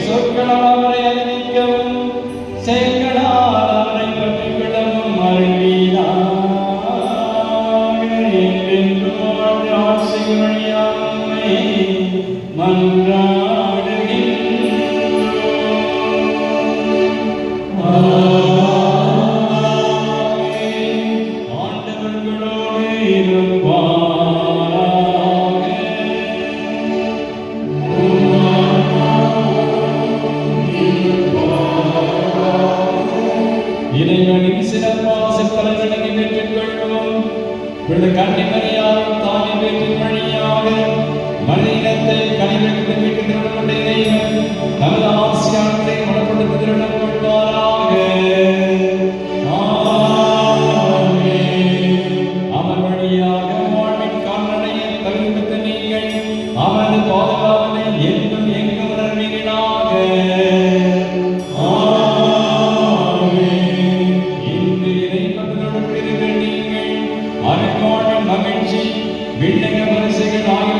சொற்களால் அவரை அறிவிக்கவும் செயல்களால் அவரை பற்றிக் கொள்ளவும் அருள்வீராக. என்றென்றும் வாழ்ந்து ஆட்சி வழியாக உம்மை மன்றாடுகின்றோம். ஆண்டவர்களோடு இருப்பாராக. இறைவனின் சிறப்பாசல் பலன்களை பெற்றுக் கொள்வோம். கன்னிமரியாரும் தானே பெற்றும் வழியாக மனிதத்தை கனிவுக்கு மீட்டு திருமணம் இறைவன் நமது ஆசியானத்தை மனப்படுத்த திருமணம் கொள்வாராக. அவர் வழியாக வாழ்வின் காரணடைய தகுந்த நீங்கள் அவரது பாதுகாவலை என்றும் எங்கும் உணர்வீர்களாக. இன்று இறைப்பதனோடு பெறுகிற நீங்கள் அருள்வாழ்வின் மகிழ்ச்சி விண்ணக வரிசைகள் ஆகிய